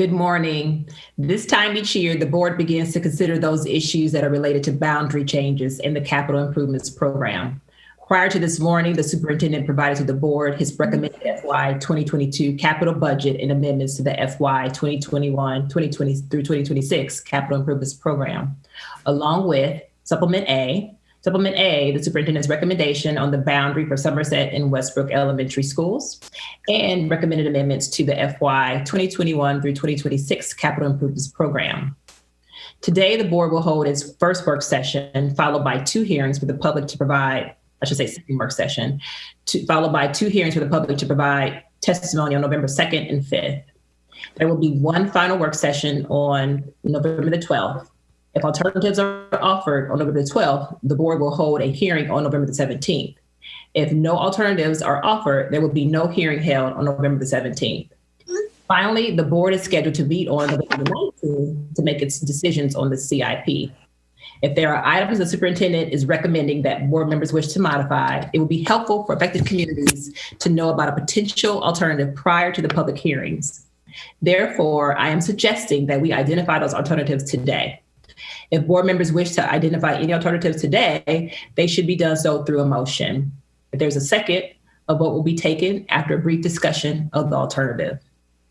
Good morning. This time each year, the board begins to consider those issues that are related to boundary changes in the capital improvements program. Prior to this morning, the superintendent provided to the board his recommended FY 2022 capital budget and amendments to the FY 2021, 2020 through 2026 capital improvements program, along with Supplement A, the superintendent's recommendation on the boundary for Somerset and Westbrook elementary schools, and recommended amendments to the FY 2021 through 2026 capital improvements program. Today, the board will hold its first work session, followed by two hearings for the public to provide, second work session, followed by two hearings for the public to provide testimony on November 2nd and 5th. There will be one final work session on November the 12th. If alternatives are offered on November the 12th, the board will hold a hearing on November the 17th. If no alternatives are offered, there will be no hearing held on November the 17th. Finally, the board is scheduled to meet on November the 19th to make its decisions on the CIP. If there are items the superintendent is recommending that board members wish to modify, it will be helpful for affected communities to know about a potential alternative prior to the public hearings. Therefore, I am suggesting that we identify those alternatives today. If board members wish to identify any alternatives today, they should be done so through a motion. If there's a second, a vote will be taken after a brief discussion of the alternative.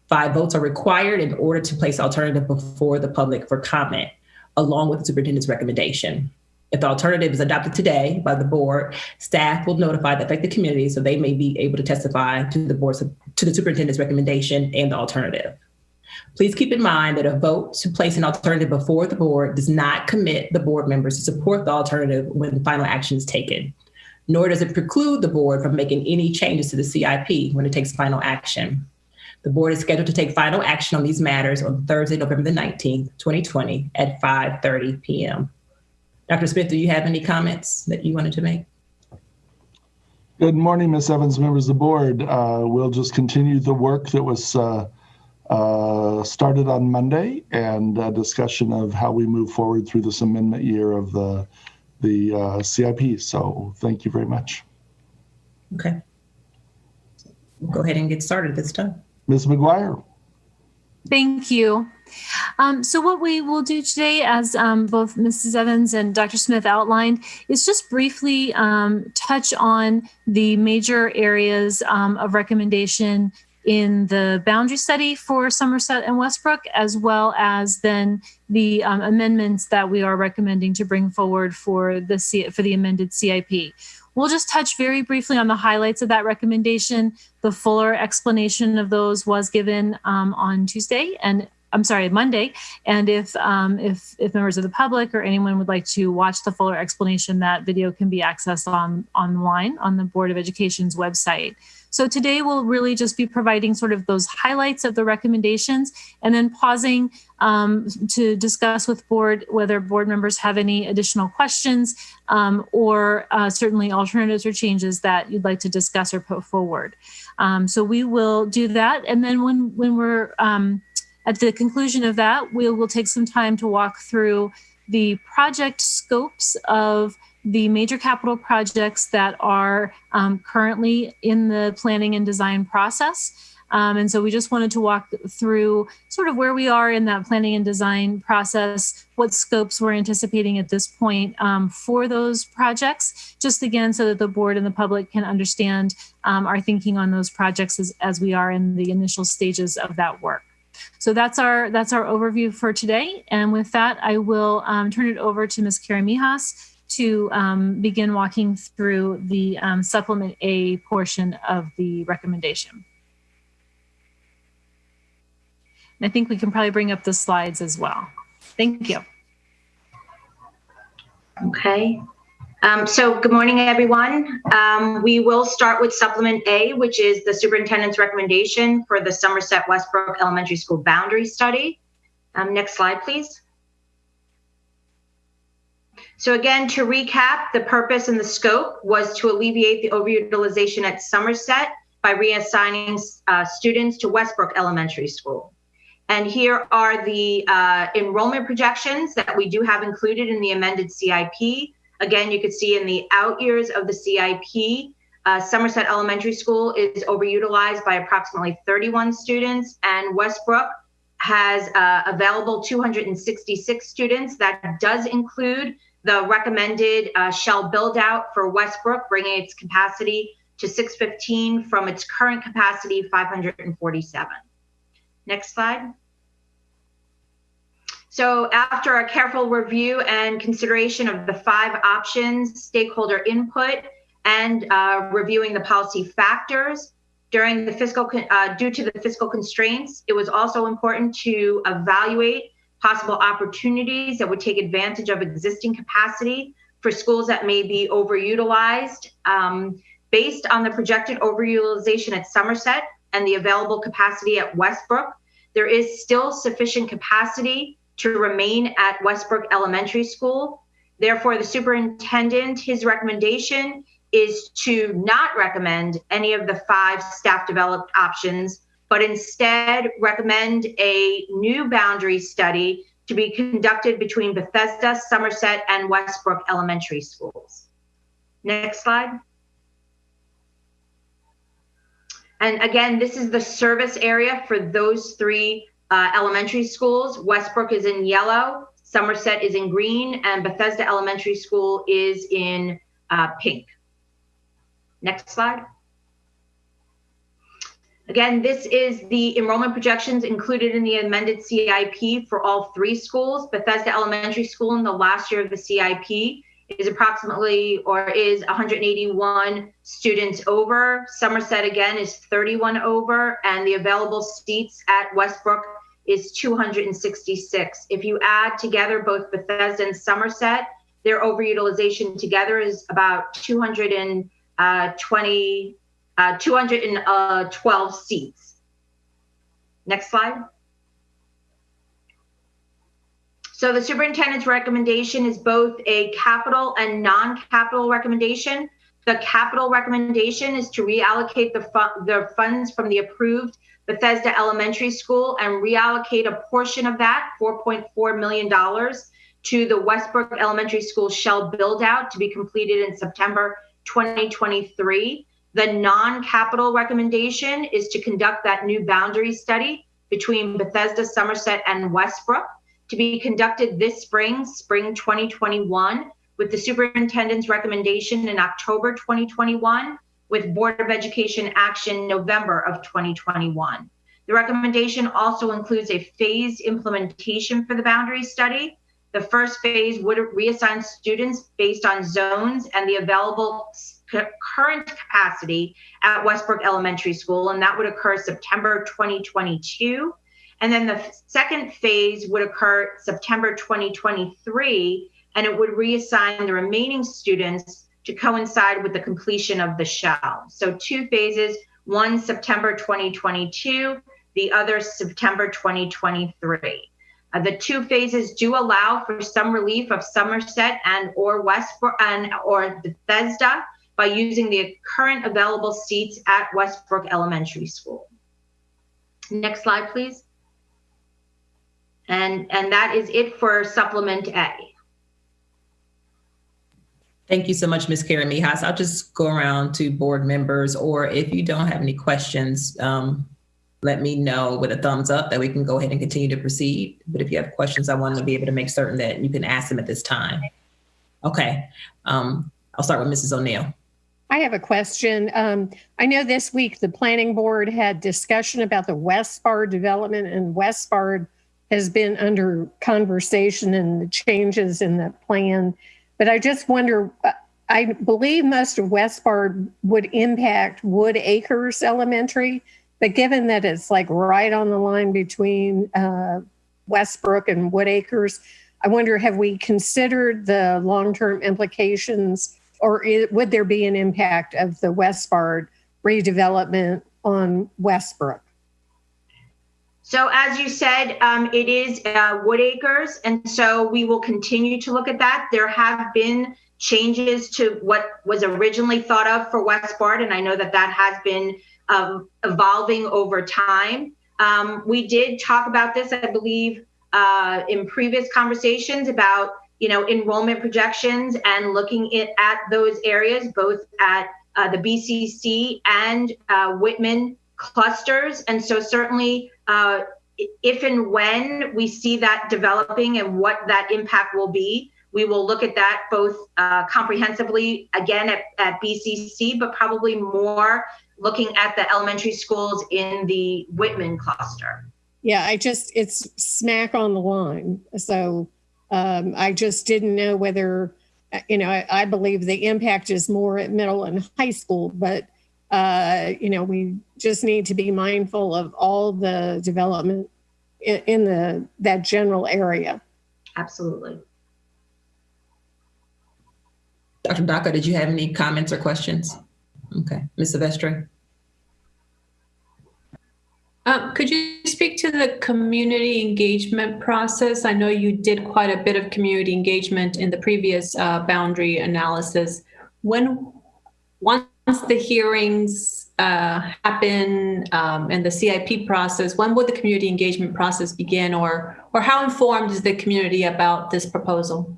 5 votes are required in order to place alternative before the public for comment, along with the superintendent's recommendation. If the alternative is adopted today by the board, staff will notify the affected community so they may be able to testify to the superintendent's recommendation and the alternative. Please keep in mind that a vote to place an alternative before the board does not commit the board members to support the alternative when the final action is taken, nor does it preclude the board from making any changes to the CIP when it takes final action. The board is scheduled to take final action on these matters on Thursday, November the 19th, 2020 at 5:30 p.m. Dr. Smith, do you have any comments that you wanted to make? Good morning, Ms. Evans, members of the board. We'll just continue the work that was started on Monday and a discussion of how we move forward through this amendment year of the CIP. So thank you very much. Okay. We'll go ahead and get started this time. Ms. McGuire. Thank you. So what we will do today, as both Mrs. Evans and Dr. Smith outlined, is just briefly touch on the major areas of recommendation in the boundary study for Somerset and Westbrook, as well as then the amendments that we are recommending to bring forward for the amended CIP. We'll just touch very briefly on the highlights of that recommendation. The fuller explanation of those was given on Monday. And if members of the public or anyone would like to watch the fuller explanation, that video can be accessed online on the Board of Education's website. So today we'll really just be providing sort of those highlights of the recommendations and then pausing to discuss with board whether board members have any additional questions or certainly alternatives or changes that you'd like to discuss or put forward. So we will do that. And then when we're at the conclusion of that, we will take some time to walk through the project scopes of the major capital projects that are currently in the planning and design process. And so we just wanted to walk through sort of where we are in that planning and design process, what scopes we're anticipating at this point for those projects, just again, so that the board and the public can understand our thinking on those projects as we are in the initial stages of that work. So that's our overview for today. And with that, I will turn it over to Ms. Carrie Mijas to begin walking through the Supplement A portion of the recommendation. And I think we can probably bring up the slides as well. Thank you. Okay. So good morning, everyone. We will start with Supplement A, which is the superintendent's recommendation for the Somerset Westbrook Elementary School boundary study. Next slide, please. So again, to recap, the purpose and the scope was to alleviate the overutilization at Somerset by reassigning students to Westbrook Elementary School. And here are the enrollment projections that we do have included in the amended CIP. Again, you can see in the out years of the CIP, Somerset Elementary School is overutilized by approximately 31 students, and Westbrook has available 266 students. That does include the recommended shell build out for Westbrook, bringing its capacity to 615 from its current capacity, 547. Next slide. So after a careful review and consideration of the 5 options, stakeholder input, and reviewing the policy factors during the due to the fiscal constraints, it was also important to evaluate possible opportunities that would take advantage of existing capacity for schools that may be overutilized. Based on the projected overutilization at Somerset and the available capacity at Westbrook, there is still sufficient capacity to remain at Westbrook Elementary School. Therefore, the superintendent, his recommendation is to not recommend any of the 5 staff developed options, but instead recommend a new boundary study to be conducted between Bethesda, Somerset, and Westbrook Elementary Schools. Next slide. And again, this is the service area for those 3 elementary schools. Westbrook is in yellow, Somerset is in green, and Bethesda Elementary School is in pink. Next slide. Again, this is the enrollment projections included in the amended CIP for all 3 schools. Bethesda Elementary School in the last year of the CIP is approximately, or is 181 students over. Somerset again is 31 over, and the available seats at Westbrook is 266. If you add together both Bethesda and Somerset, their overutilization together is about 212 seats. Next slide. So the superintendent's recommendation is both a capital and non-capital recommendation. The capital recommendation is to reallocate the funds from the approved Bethesda Elementary School and reallocate a portion of that, $4.4 million, to the Westbrook Elementary School shell build out to be completed in September 2023. The non-capital recommendation is to conduct that new boundary study between Bethesda, Somerset, and Westbrook to be conducted this spring 2021, with the superintendent's recommendation in October 2021, with Board of Education action November of 2021. The recommendation also includes a phased implementation for the boundary study. The first phase would reassign students based on zones and the available current capacity at Westbrook Elementary School, and that would occur September 2022. And then the second phase would occur September 2023, and it would reassign the remaining students to coincide with the completion of the shell. So 2 phases, one September 2022, the other September 2023. The 2 phases do allow for some relief of Somerset and or Westbrook or Bethesda by using the current available seats at Westbrook Elementary School. Next slide, please. And that is it for supplement A. Thank you so much, Ms. Karen Mijas. I'll just go around to board members, or if you don't have any questions, let me know with a thumbs up that we can go ahead and continue to proceed. But if you have questions, I want to be able to make certain that you can ask them at this time. Okay, I'll start with Mrs. O'Neill. I have a question. I know this week the planning board had discussion about the Westbard development, and Westbard has been under conversation and the changes in the plan. But I just wonder, I believe most of Westbard would impact Wood Acres Elementary, but given that it's like right on the line between Westbrook and Wood Acres, I wonder, have we considered the long-term implications, or would there be an impact of the Westbard redevelopment on Westbrook? So as you said, it is Wood Acres, and so we will continue to look at that. There have been changes to what was originally thought of for Westbard, and I know that that has been evolving over time. We did talk about this, I believe, in previous conversations about, enrollment projections and looking at those areas, both at the BCC and Whitman clusters. And so certainly if and when we see that developing and what that impact will be, we will look at that both comprehensively again at BCC, but probably more looking at the elementary schools in the Whitman cluster. Yeah, it's smack on the line. So I just didn't know whether, I believe the impact is more at middle and high school, but, we just need to be mindful of all the development in that general area. Absolutely. Dr. Daca, did you have any comments or questions? Okay, Ms. Silvestri. Could you speak to the community engagement process? I know you did quite a bit of community engagement in the previous boundary analysis. Once the hearings happen and the CIP process, when would the community engagement process begin, or how informed is the community about this proposal?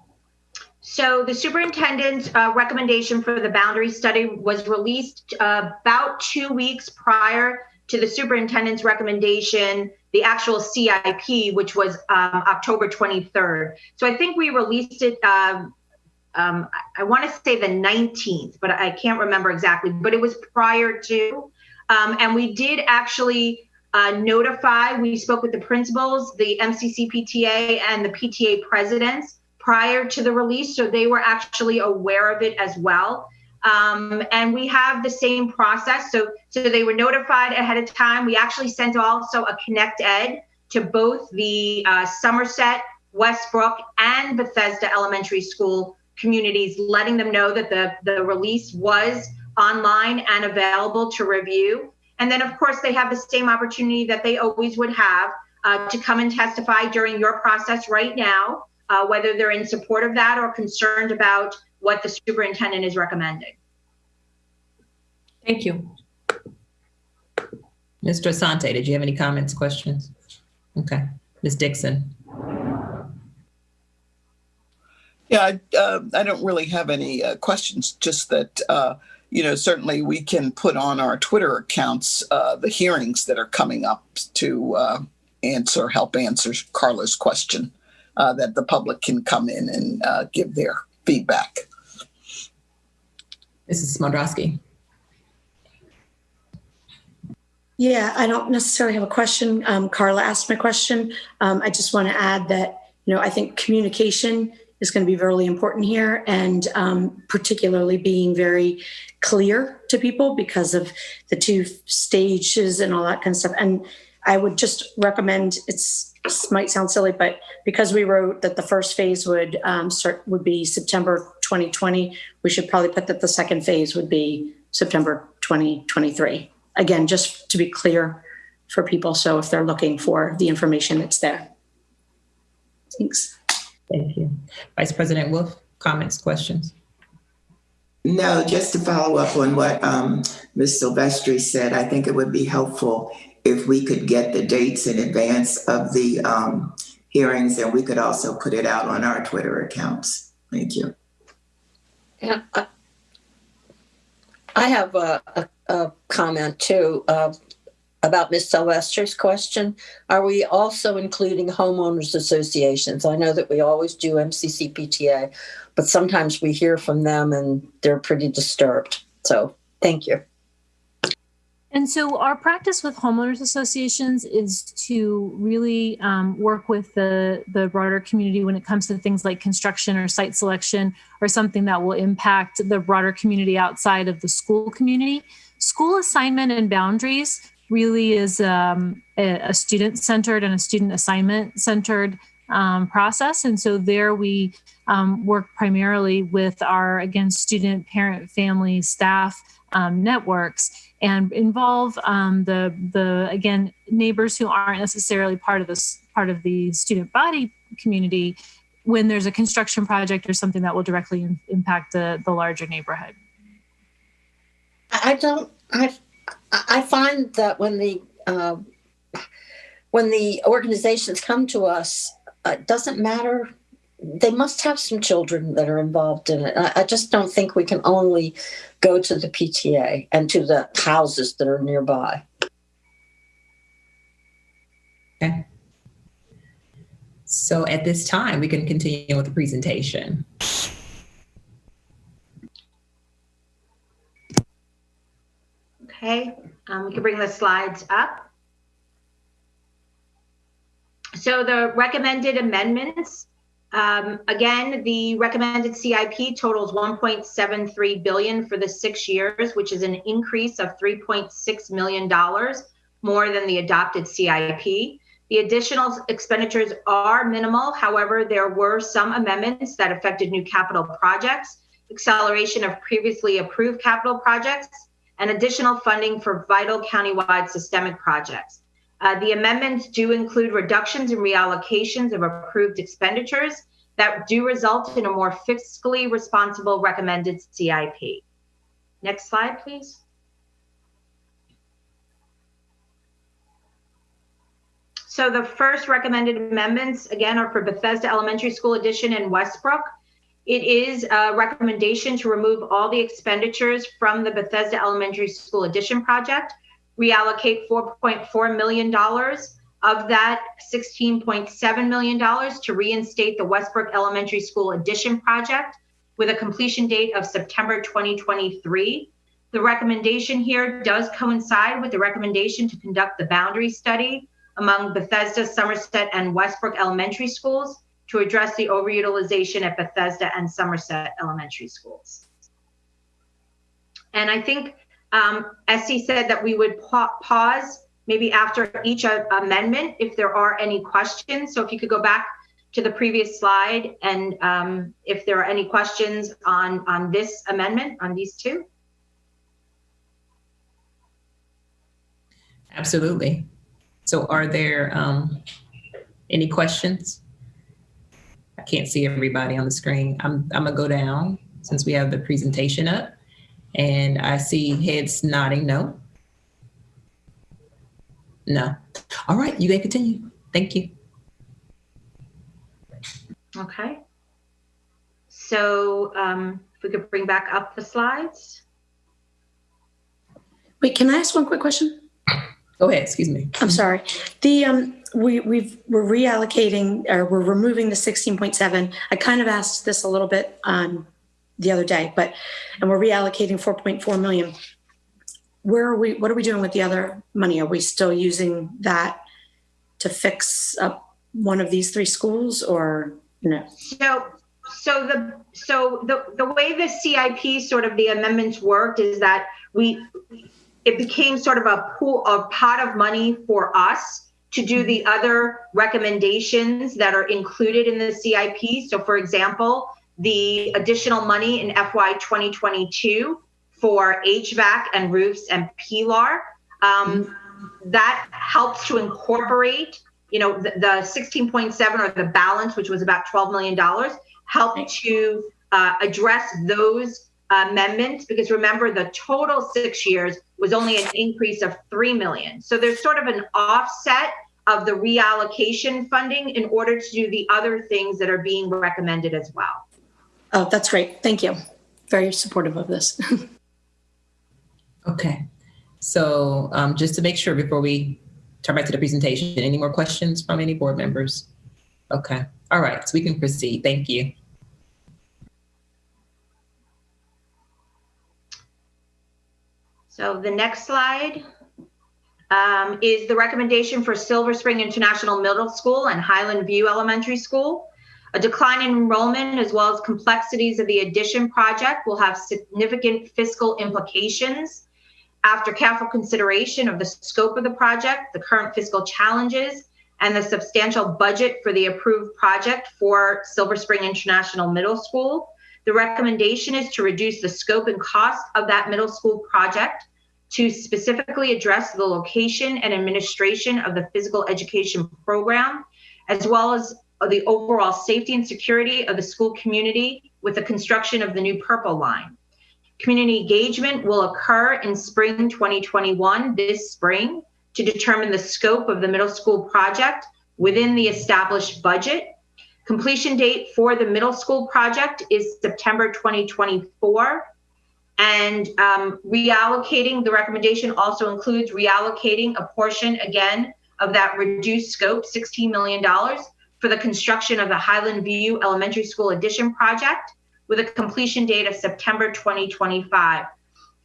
So the superintendent's recommendation for the boundary study was released about 2 weeks prior to the superintendent's recommendation, the actual CIP, which was October 23rd. So I think we released it, I want to say the 19th, but I can't remember exactly, but it was prior to. And we did actually notify, we spoke with the principals, the MCC-PTA, and the PTA presidents prior to the release, so they were actually aware of it as well. And we have the same process. So they were notified ahead of time. We actually sent also a Connect Ed to both the Somerset, Westbrook, and Bethesda Elementary School communities, letting them know that the release was online and available to review. And then, of course, they have the same opportunity that they always would have to come and testify during your process right now, whether they're in support of that or concerned about what the superintendent is recommending. Thank you. Mr. Asante, did you have any comments, questions? Okay, Ms. Dixon. Yeah, I don't really have any questions, just that, certainly we can put on our Twitter accounts the hearings that are coming up to help answer Carla's question, that the public can come in and give their feedback. Mrs. Smodrowski. Yeah, I don't necessarily have a question. Carla asked my question. I just want to add that, I think communication is going to be really important here, and particularly being very clear to people because of the 2 stages and all that kind of stuff. And I would just recommend, this might sound silly, but because we wrote that the first phase would be September 2020, we should probably put that the second phase would be September 2023. Again, just to be clear for people. So if they're looking for the information, it's there. Thanks. Thank you. Vice President Wolf, comments, questions? No, just to follow up on what Ms. Silvestri said, I think it would be helpful if we could get the dates in advance of the hearings, and we could also put it out on our Twitter accounts. Thank you. Yeah, I have a comment too about Ms. Silvestri's question. Are we also including homeowners associations? I know that we always do MCC-PTA, but sometimes we hear from them and they're pretty disturbed. So thank you. And so our practice with homeowners associations is to really work with the broader community when it comes to things like construction or site selection or something that will impact the broader community outside of the school community. School assignment and boundaries really is a student-centered and a student assignment-centered process. And so there we work primarily with our, again, student, parent, family, staff networks, and involve again, neighbors who aren't necessarily part of the student body community when there's a construction project or something that will directly impact the larger neighborhood. I find that when the organizations come to us, it doesn't matter. They must have some children that are involved in it. I just don't think we can only go to the PTA and to the houses that are nearby. Okay. So at this time, we can continue with the presentation. Okay, we can bring the slides up. So the recommended amendments, again, the recommended CIP totals $1.73 billion for the 6 years, which is an increase of $3.6 million more than the adopted CIP. The additional expenditures are minimal. However, there were some amendments that affected new capital projects, acceleration of previously approved capital projects, and additional funding for vital countywide systemic projects. The amendments do include reductions and reallocations of approved expenditures that do result in a more fiscally responsible recommended CIP. Next slide, please. So the first recommended amendments, again, are for Bethesda Elementary School addition in Westbrook. It is a recommendation to remove all the expenditures from the Bethesda Elementary School addition project, reallocate $4.4 million of that $16.7 million to reinstate the Westbrook Elementary School addition project with a completion date of September 2023. The recommendation here does coincide with the recommendation to conduct the boundary study among Bethesda, Somerset, and Westbrook Elementary Schools to address the overutilization at Bethesda and Somerset Elementary Schools. And I think SC said that we would pause maybe after each amendment if there are any questions. So if you could go back to the previous slide and if there are any questions on this amendment, on these two. Absolutely. So are there any questions? I can't see everybody on the screen. I'm gonna go down since we have the presentation up, and I see heads nodding no. No. All right, you can continue. Thank you. Okay. So if we could bring back up the slides. Wait, can I ask one quick question? Go ahead, excuse me. I'm sorry. The we're reallocating, or we're removing the 16.7. I kind of asked this a little bit the other day, and we're reallocating 4.4 million. What are we doing with the other money? Are we still using that to fix up one of these 3 schools, or no? So the way the CIP sort of the amendments worked is that it became sort of a pot of money for us to do the other recommendations that are included in the CIP. So for example, the additional money in FY 2022 for HVAC and roofs and PLAR, that helps to incorporate, the 16.7 or the balance, which was about $12 million, helped to address those amendments, because remember the total 6 years was only an increase of $3 million. So there's sort of an offset of the reallocation funding in order to do the other things that are being recommended as well. Oh, that's great. Thank you. Very supportive of this. Okay. So just to make sure before we turn back to the presentation, any more questions from any board members? Okay. All right. So we can proceed. Thank you. So the next slide is the recommendation for Silver Spring International Middle School and Highland View Elementary School. A decline in enrollment as well as complexities of the addition project will have significant fiscal implications. After careful consideration of the scope of the project, the current fiscal challenges, and the substantial budget for the approved project for Silver Spring International Middle School, the recommendation is to reduce the scope and cost of that middle school project to specifically address the location and administration of the physical education program, as well as the overall safety and security of the school community with the construction of the new Purple Line. Community engagement will occur in spring 2021, this spring, to determine the scope of the middle school project within the established budget. Completion date for the middle school project is September 2024. And reallocating, the recommendation also includes reallocating a portion, again, of that reduced scope, $16 million, for the construction of the Highland View Elementary School Addition project with a completion date of September 2025.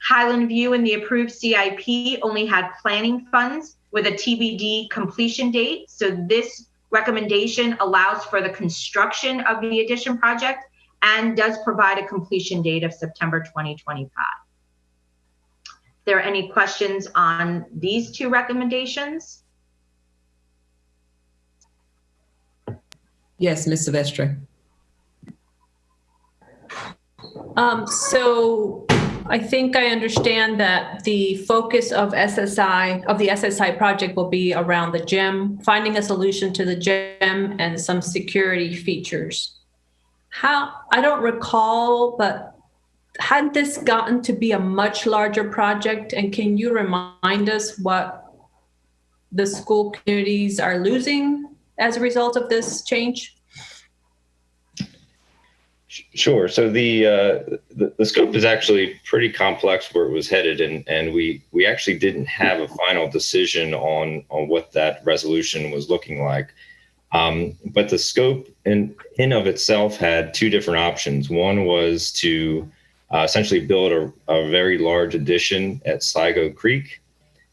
Highland View in the approved CIP only had planning funds with a TBD completion date. So this recommendation allows for the construction of the addition project and does provide a completion date of September 2025. There any questions on these two recommendations? Yes, Ms. Silvestri. So I think I understand that the focus of the SSI project will be around the gym, finding a solution to the gym and some security features. I don't recall, but had this gotten to be a much larger project? And can you remind us what the school communities are losing as a result of this change? Sure. So the scope is actually pretty complex where it was headed, and we actually didn't have a final decision on what that resolution was looking like. But the scope in of itself had two different options. One was to essentially build a very large addition at Sligo Creek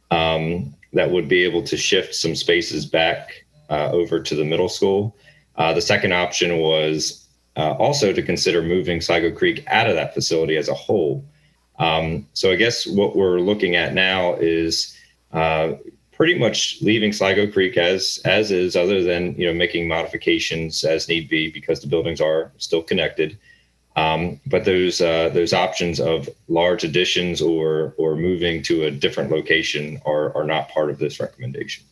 that would be able to shift some spaces back over to the middle school. The second option was also to consider moving Sligo Creek out of that facility as a whole. So I guess what we're looking at now is pretty much leaving Sligo Creek as is, other than making modifications as need be because the buildings are still connected. But those options of large additions or moving to a different location are not part of this recommendation.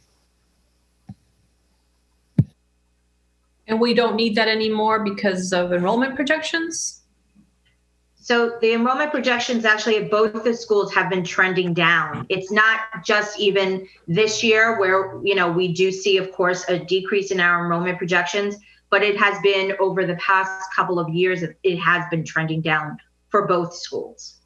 And we don't need that anymore because of enrollment projections? So the enrollment projections actually at both the schools have been trending down. It's not just even this year where, we do see, of course, a decrease in our enrollment projections, but it has been over the past couple of years, it has been trending down for both schools.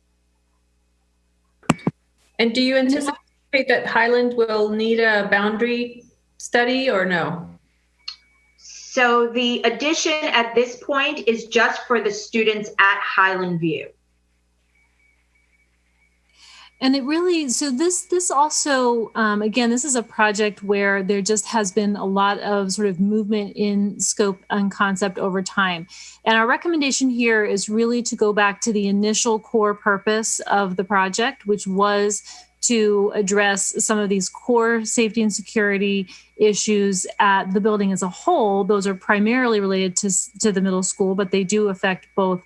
And do you anticipate that Highland will need a boundary study or no? So the addition at this point is just for the students at Highland View. And it really, so this also, again, this is a project where there just has been a lot of sort of movement in scope and concept over time. And our recommendation here is really to go back to the initial core purpose of the project, which was to address some of these core safety and security issues at the building as a whole. Those are primarily related to the middle school, but they do affect both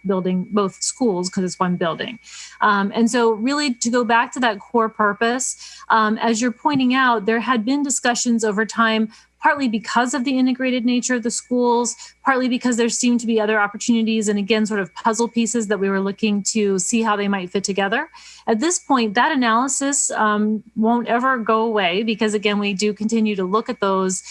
schools because it's one building. And so really to go back to that core purpose, as you're pointing out, there had been discussions over time, partly because of the integrated nature of the schools, partly because there seemed to be other opportunities and again, sort of puzzle pieces that we were looking to see how they might fit together. At this point, that analysis won't ever go away because again, we do continue to look at those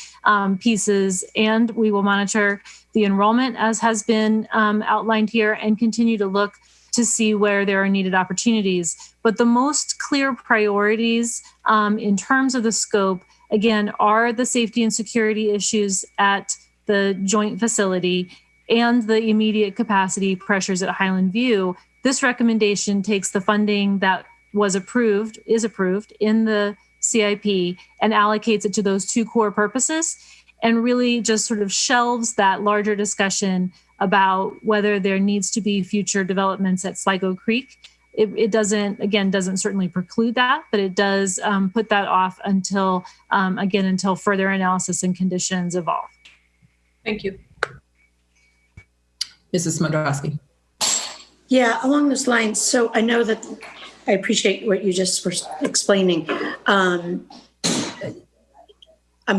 pieces and we will monitor the enrollment as has been outlined here and continue to look to see where there are needed opportunities. But the most clear priorities in terms of the scope again, are the safety and security issues at the joint facility and the immediate capacity pressures at Highland View. This recommendation takes the funding that is approved in the CIP and allocates it to those two core purposes and really just sort of shelves that larger discussion about whether there needs to be future developments at Sligo Creek. It doesn't certainly preclude that, but it does put that off until further analysis and conditions evolve. Thank you. Mrs. Smodrowski. Yeah, along those lines. So I know that I appreciate what you just were explaining. I'm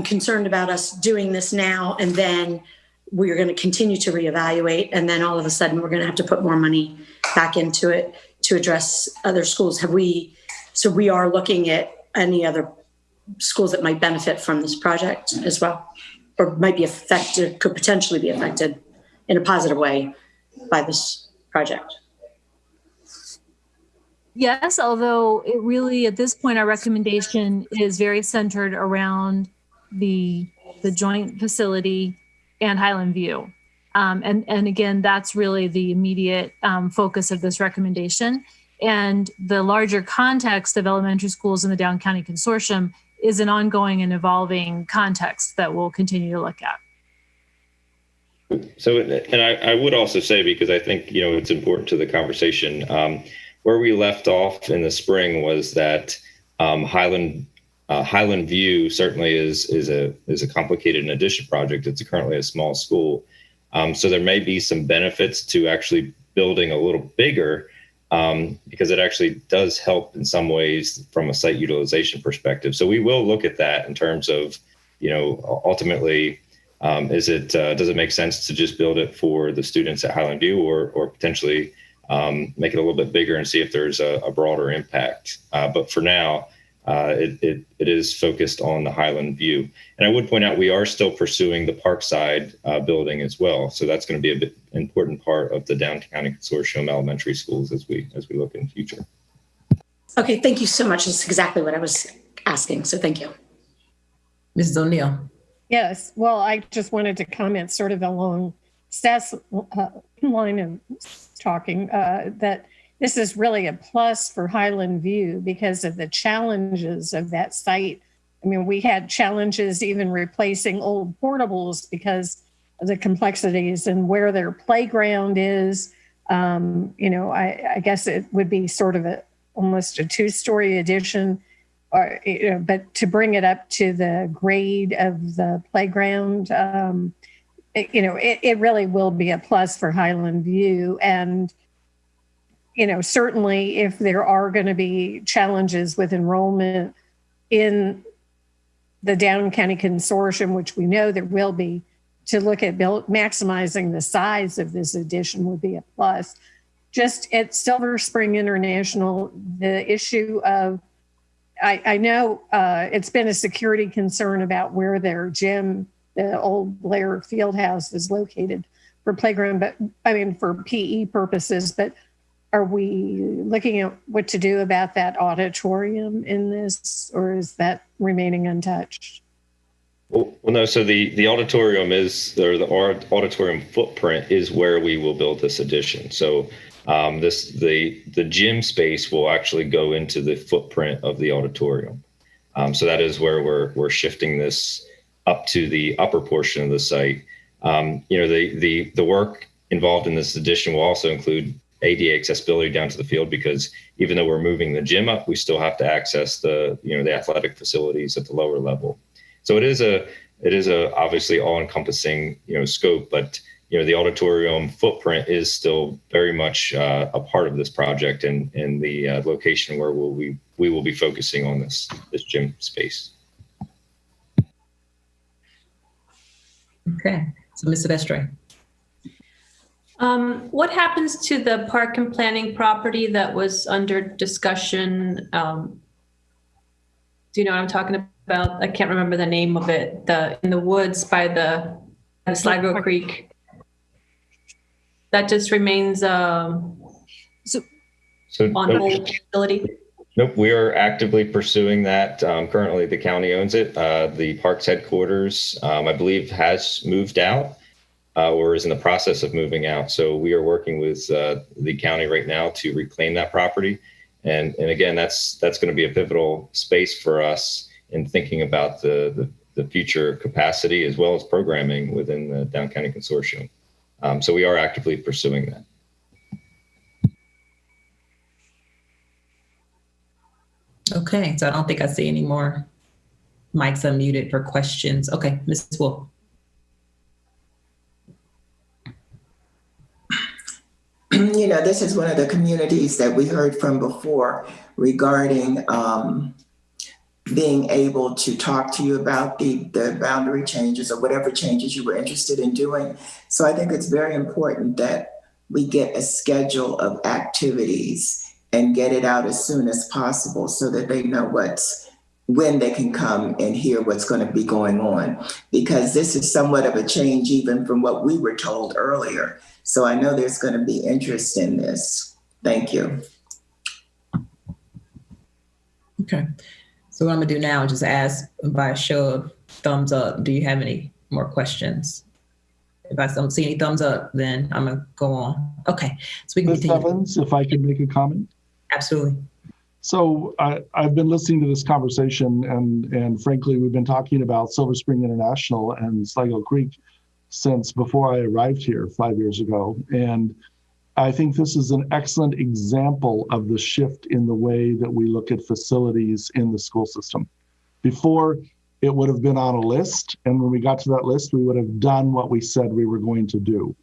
concerned about us doing this now, and then we're going to continue to reevaluate, and then all of a sudden we're going to have to put more money back into it to address other schools. So we are looking at any other schools that might benefit from this project as well, or might be affected, could potentially be affected in a positive way by this project. Yes, although it really, at this point, our recommendation is very centered around the joint facility and Highland View. And again, that's really the immediate focus of this recommendation. And the larger context of elementary schools in the Down County Consortium is an ongoing and evolving context that we'll continue to look at. So, and I would also say, because I think, it's important to the conversation, where we left off in the spring was that Highland View certainly is a complicated and addition project. It's currently a small school. So there may be some benefits to actually building a little bigger, because it actually does help in some ways from a site utilization perspective. So we will look at that in terms of, ultimately, does it make sense to just build it for the students at Highland View, or potentially make it a little bit bigger and see if there's a broader impact. But for now, it is focused on the Highland View. And I would point out, we are still pursuing the Parkside building as well. So that's going to be a bit important part of the Down County Consortium elementary schools as we look in the future. Okay, thank you so much. That's exactly what I was asking. So thank you. Mrs. O'Neill. Yes, well, I just wanted to comment sort of along Steph's line of talking, that this is really a plus for Highland View because of the challenges of that site. I mean, we had challenges even replacing old portables because of the complexities and where their playground is. I guess it would be sort of almost a two-story addition. But to bring it up to the grade of the playground, it really will be a plus for Highland View. And, certainly if there are going to be challenges with enrollment in the Down County Consortium, which we know there will be, to look at maximizing the size of this addition would be a plus. Just at Silver Spring International, the issue of, I know it's been a security concern about where their gym, the old Blair Fieldhouse, is located for playground, but for PE purposes. But are we looking at what to do about that auditorium in this, or is that remaining untouched? Well, no. So the auditorium the auditorium footprint is where we will build this addition. So the gym space will actually go into the footprint of the auditorium. So that is where we're shifting this up to the upper portion of the site. The work involved in this addition will also include ADA accessibility down to the field, because even though we're moving the gym up, we still have to access the athletic facilities at the lower level. So it is a obviously all-encompassing scope, but the auditorium footprint is still very much a part of this project, and the location where we will be focusing on this gym space. Okay, so Ms. Silvestre. What happens to the park and planning property that was under discussion? Do you know what I'm talking about? I can't remember the name of it. In the woods by the Sligo Creek. That just remains on hold facility. Nope, we are actively pursuing that. Currently, the county owns it. The park's headquarters, I believe, has moved out or is in the process of moving out. So we are working with the county right now to reclaim that property. And again, that's going to be a pivotal space for us in thinking about the future capacity as well as programming within the Down County Consortium. So we are actively pursuing that. Okay, so I don't think I see any more mics unmuted for questions. Okay, Mrs. Wolf. This is one of the communities that we heard from before regarding being able to talk to you about the boundary changes or whatever changes you were interested in doing. So I think it's very important that we get a schedule of activities and get it out as soon as possible so that they know when they can come and hear what's going to be going on, because this is somewhat of a change even from what we were told earlier. So I know there's going to be interest in this. Thank you. Okay. So what I'm gonna do now is just ask by a show of thumbs up. Do you have any more questions? If I don't see any thumbs up, then I'm going to go on. Okay. So we can Ms. continue. Evans, if I can make a comment. Absolutely. So I've been listening to this conversation, and frankly, we've been talking about Silver Spring International and Sligo Creek since before I arrived here 5 years ago. And I think this is an excellent example of the shift in the way that we look at facilities in the school system. Before, it would have been on a list, and when we got to that list, we would have done what we said we were going to do.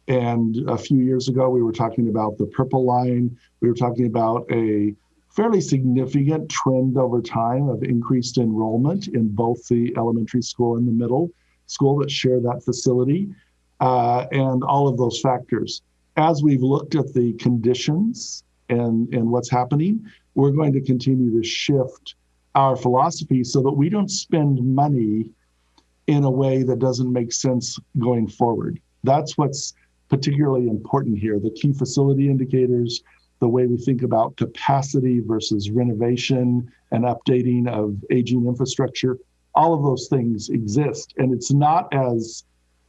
And a few years ago, we were talking about the purple line. We were talking about a fairly significant trend over time of increased enrollment in both the elementary school and the middle school that share that facility, and all of those factors. As we've looked at the conditions and what's happening, we're going to continue to shift our philosophy so that we don't spend money in a way that doesn't make sense going forward. That's what's particularly important here. The key facility indicators, the way we think about capacity versus renovation and updating of aging infrastructure, all of those things exist. And it's not as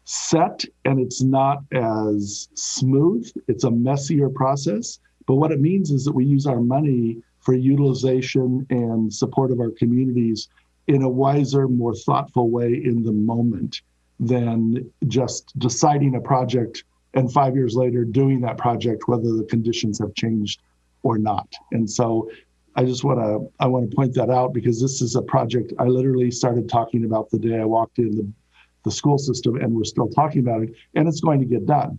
set and it's not as smooth. It's a messier process. But what it means is that we use our money for utilization and support of our communities in a wiser, more thoughtful way in the moment than just deciding a project and 5 years later doing that project, whether the conditions have changed or not. And so I want to point that out, because this is a project I literally started talking about the day I walked in the school system, and we're still talking about it, and it's going to get done.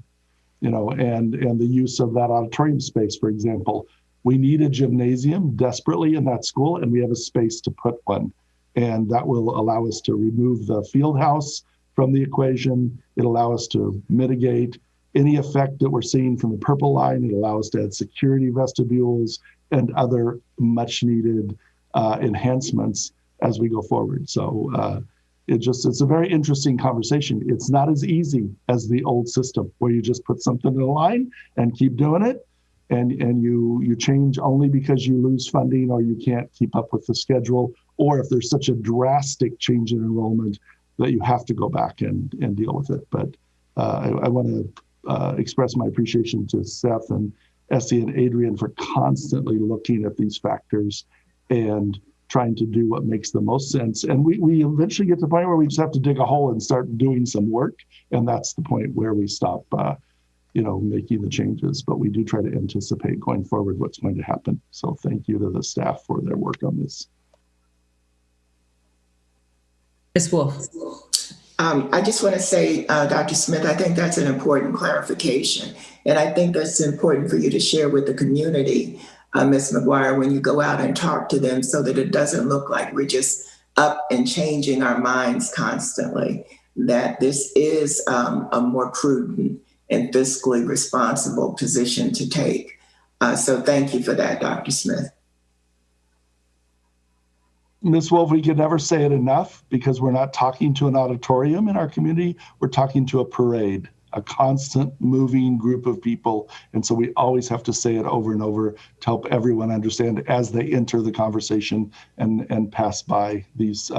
And the use of that auditorium space, for example. We need a gymnasium desperately in that school, and we have a space to put one. And that will allow us to remove the field house from the equation. It'll allow us to mitigate any effect that we're seeing from the purple line. It'll allow us to add security vestibules and other much needed enhancements as we go forward. So it's a very interesting conversation. It's not as easy as the old system where you just put something in a line and keep doing it. And you change only because you lose funding or you can't keep up with the schedule, or if there's such a drastic change in enrollment that you have to go back and deal with it. But I want to express my appreciation to Seth and Essie and Adrian for constantly looking at these factors and trying to do what makes the most sense. And we eventually get to the point where we just have to dig a hole and start doing some work. And that's the point where we stop making the changes, but we do try to anticipate going forward what's going to happen. So thank you to the staff for their work on this. Ms. Wolf. I just want to say, Dr. Smith, I think that's an important clarification. And I think that's important for you to share with the community, Ms. McGuire, when you go out and talk to them, so that it doesn't look like we're just up and changing our minds constantly, that this is a more prudent and fiscally responsible position to take. So thank you for that, Dr. Smith. Ms. Wolf, we can never say it enough, because we're not talking to an auditorium in our community. We're talking to a parade, a constant moving group of people. And so we always have to say it over and over to help everyone understand as they enter the conversation and pass by these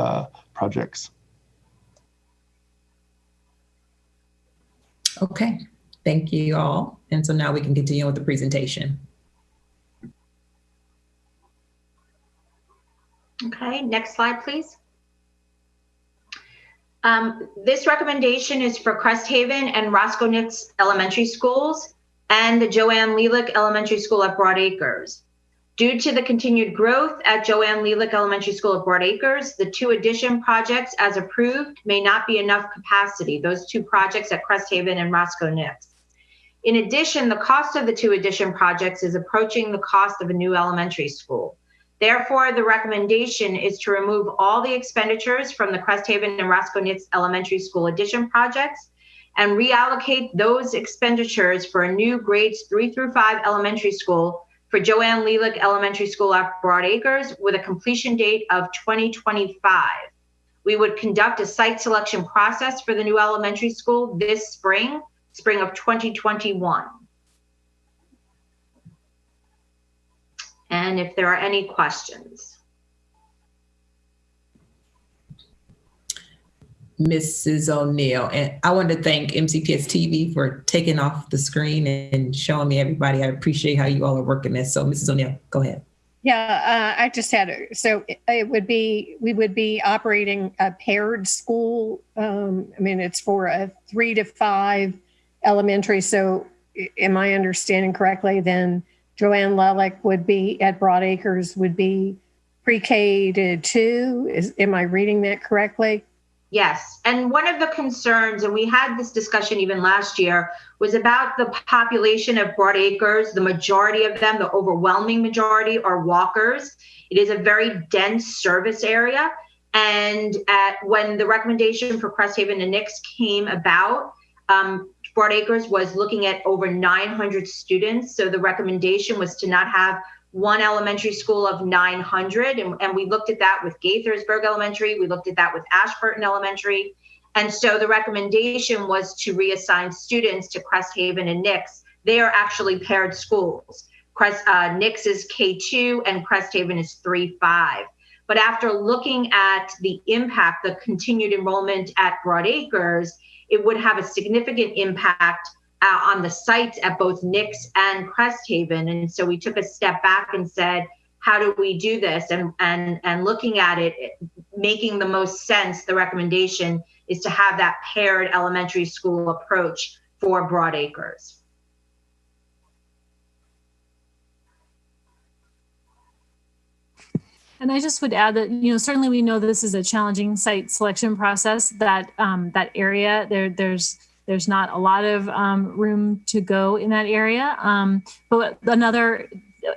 projects. Okay. Thank you all. And so now we can continue with the presentation. Okay, next slide, please. This recommendation is for Crest Haven and Roscoe Nix Elementary Schools and the Joanne Leelick Elementary School at Broad Acres. Due to the continued growth at Joanne Leelick Elementary School at Broad Acres, the 2 addition projects as approved may not be enough capacity, those 2 projects at Crest Haven and Roscoe Nix. In addition, the cost of the 2 addition projects is approaching the cost of a new elementary school. Therefore, the recommendation is to remove all the expenditures from the Crest Haven and Roscoe Nix Elementary School addition projects and reallocate those expenditures for a new grades 3 through 5 elementary school for Joanne Leelick Elementary School at Broad Acres with a completion date of 2025. We would conduct a site selection process for the new elementary school this spring of 2021. And if there are any questions. Mrs. O'Neill. And I want to thank MCPS TV for taking off the screen and showing me everybody. I appreciate how you all are working this. So Mrs. O'Neill, go ahead. Yeah, I just had, we would be operating a paired school. It's for a 3 to 5 elementary. So am I understanding correctly? Then Joanne Lelick would be at Broad Acres, would be pre-K to 2. Am I reading that correctly? Yes. And one of the concerns, and we had this discussion even last year, was about the population of Broad Acres. The majority of them, the overwhelming majority, are walkers. It is a very dense service area. And when the recommendation for Cresthaven and Nix came about, Broad Acres was looking at over 900 students. So the recommendation was to not have one elementary school of 900. And we looked at that with Gaithersburg Elementary. We looked at that with Ashburton Elementary. And so the recommendation was to reassign students to Cresthaven and Nix. They are actually paired schools. Nix is K2 and Cresthaven is 3-5. But after looking at the impact, the continued enrollment at Broad Acres, it would have a significant impact on the sites at both Nix and Cresthaven. And so we took a step back and said, how do we do this? And looking at it, making the most sense, the recommendation is to have that paired elementary school approach for Broad Acres. And I just would add that, certainly we know this is a challenging site selection process, that that area, there's not a lot of room to go in that area. But another,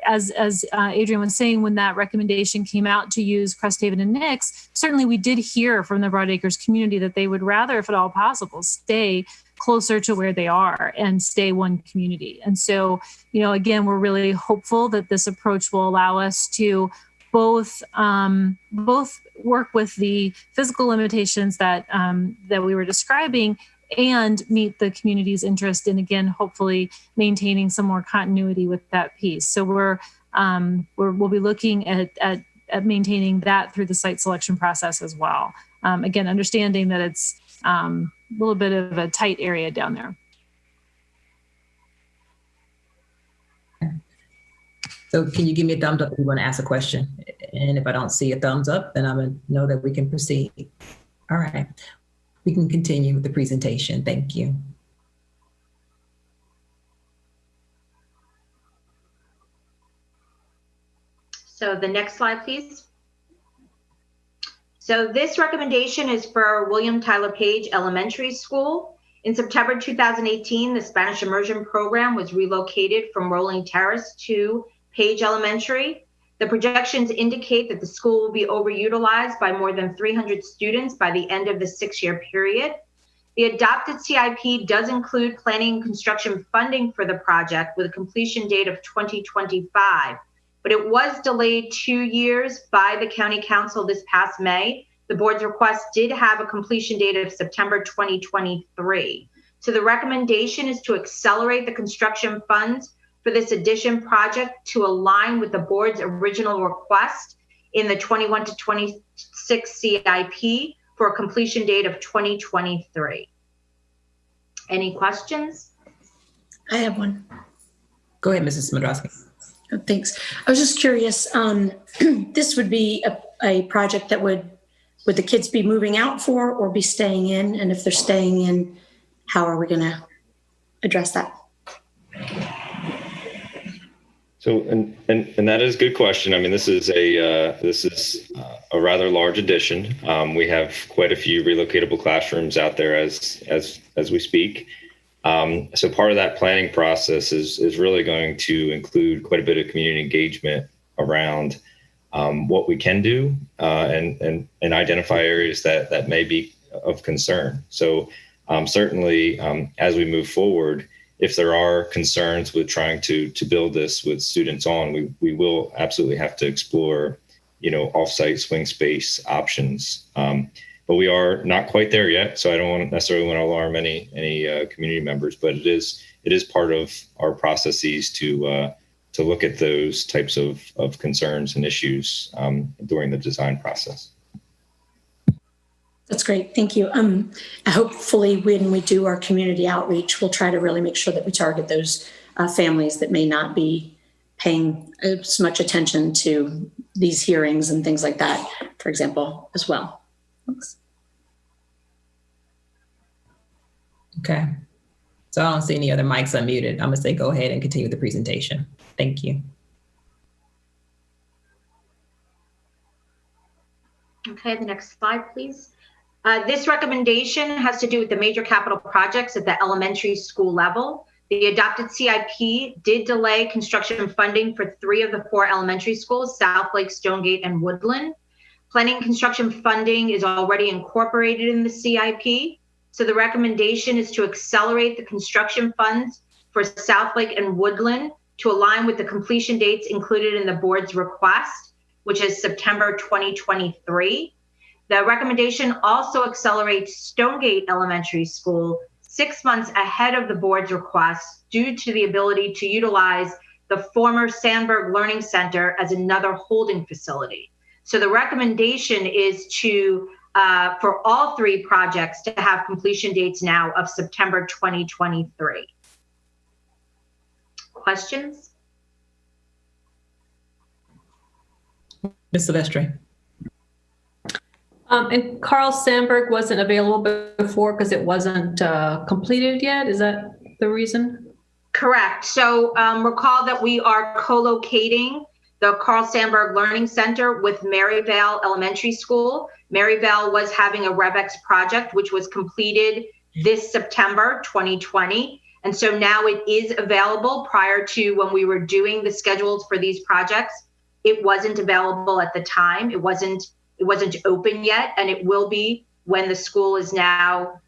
as Adrian was saying, when that recommendation came out to use Cresthaven and Nix, certainly we did hear from the Broad Acres community that they would rather, if at all possible, stay closer to where they are and stay one community. And so, again, we're really hopeful that this approach will allow us to both work with the physical limitations that we were describing and meet the community's interest in, again, hopefully maintaining some more continuity with that piece. So we'll be looking at maintaining that through the site selection process as well. Again, understanding that it's a little bit of a tight area down there. So can you give me a thumbs up if you want to ask a question? And if I don't see a thumbs up, then I'm going to know that we can proceed. All right. We can continue with the presentation. Thank you. So the next slide, please. So this recommendation is for William Tyler Page Elementary School. In September 2018, the Spanish Immersion Program was relocated from Rolling Terrace to Page Elementary. The projections indicate that the school will be overutilized by more than 300 students by the end of the 6-year period. The adopted CIP does include planning and construction funding for the project with a completion date of 2025, but it was delayed 2 years by the County Council this past May. The board's request did have a completion date of September 2023. So the recommendation is to accelerate the construction funds for this addition project to align with the board's original request in the 21 to 26 CIP for a completion date of 2023. Any questions? I have one. Go ahead, Mrs. Smodrowski. Oh, thanks. I was just curious, this would be a project that would the kids be moving out for or be staying in? And if they're staying in, how are we going to address that? So, and that is a good question. I mean, this is a rather large addition. We have quite a few relocatable classrooms out there as we speak. So part of that planning process is really going to include quite a bit of community engagement around what we can do and identify areas that may be of concern. So certainly as we move forward, if there are concerns with trying to build this with students on, we will absolutely have to explore, off-site swing space options. But we are not quite there yet, so I don't necessarily want to alarm any community members. But it is part of our processes to look at those types of concerns and issues during the design process. That's great. Thank you. Hopefully when we do our community outreach, we'll try to really make sure that we target those families that may not be paying as much attention to these hearings and things like that, for example, as well. Thanks. Okay. So I don't see any other mics unmuted. I'm gonna say go ahead and continue the presentation. Thank you. Okay, the next slide, please. This recommendation has to do with the major capital projects at the elementary school level. The adopted CIP did delay construction funding for 3 of the 4 elementary schools, Southlake, Stonegate, and Woodland. Planning construction funding is already incorporated in the CIP. So the recommendation is to accelerate the construction funds for Southlake and Woodland to align with the completion dates included in the board's request, which is September 2023. The recommendation also accelerates Stonegate Elementary School 6 months ahead of the board's request due to the ability to utilize the former Sandberg Learning Center as another holding facility. So the recommendation is to, for all 3 projects, to have completion dates now of September 2023. Questions? Ms. Silvestri. And Carl Sandburg wasn't available before because it wasn't completed yet. Is that the reason? Correct. So recall that we are co-locating the Carl Sandburg Learning Center with Maryvale Elementary School. Maryvale was having a RevX project, which was completed this September 2020. And so now it is available. Prior to when we were doing the schedules for these projects, it wasn't available at the time. It wasn't open yet, and it will be when the school is now,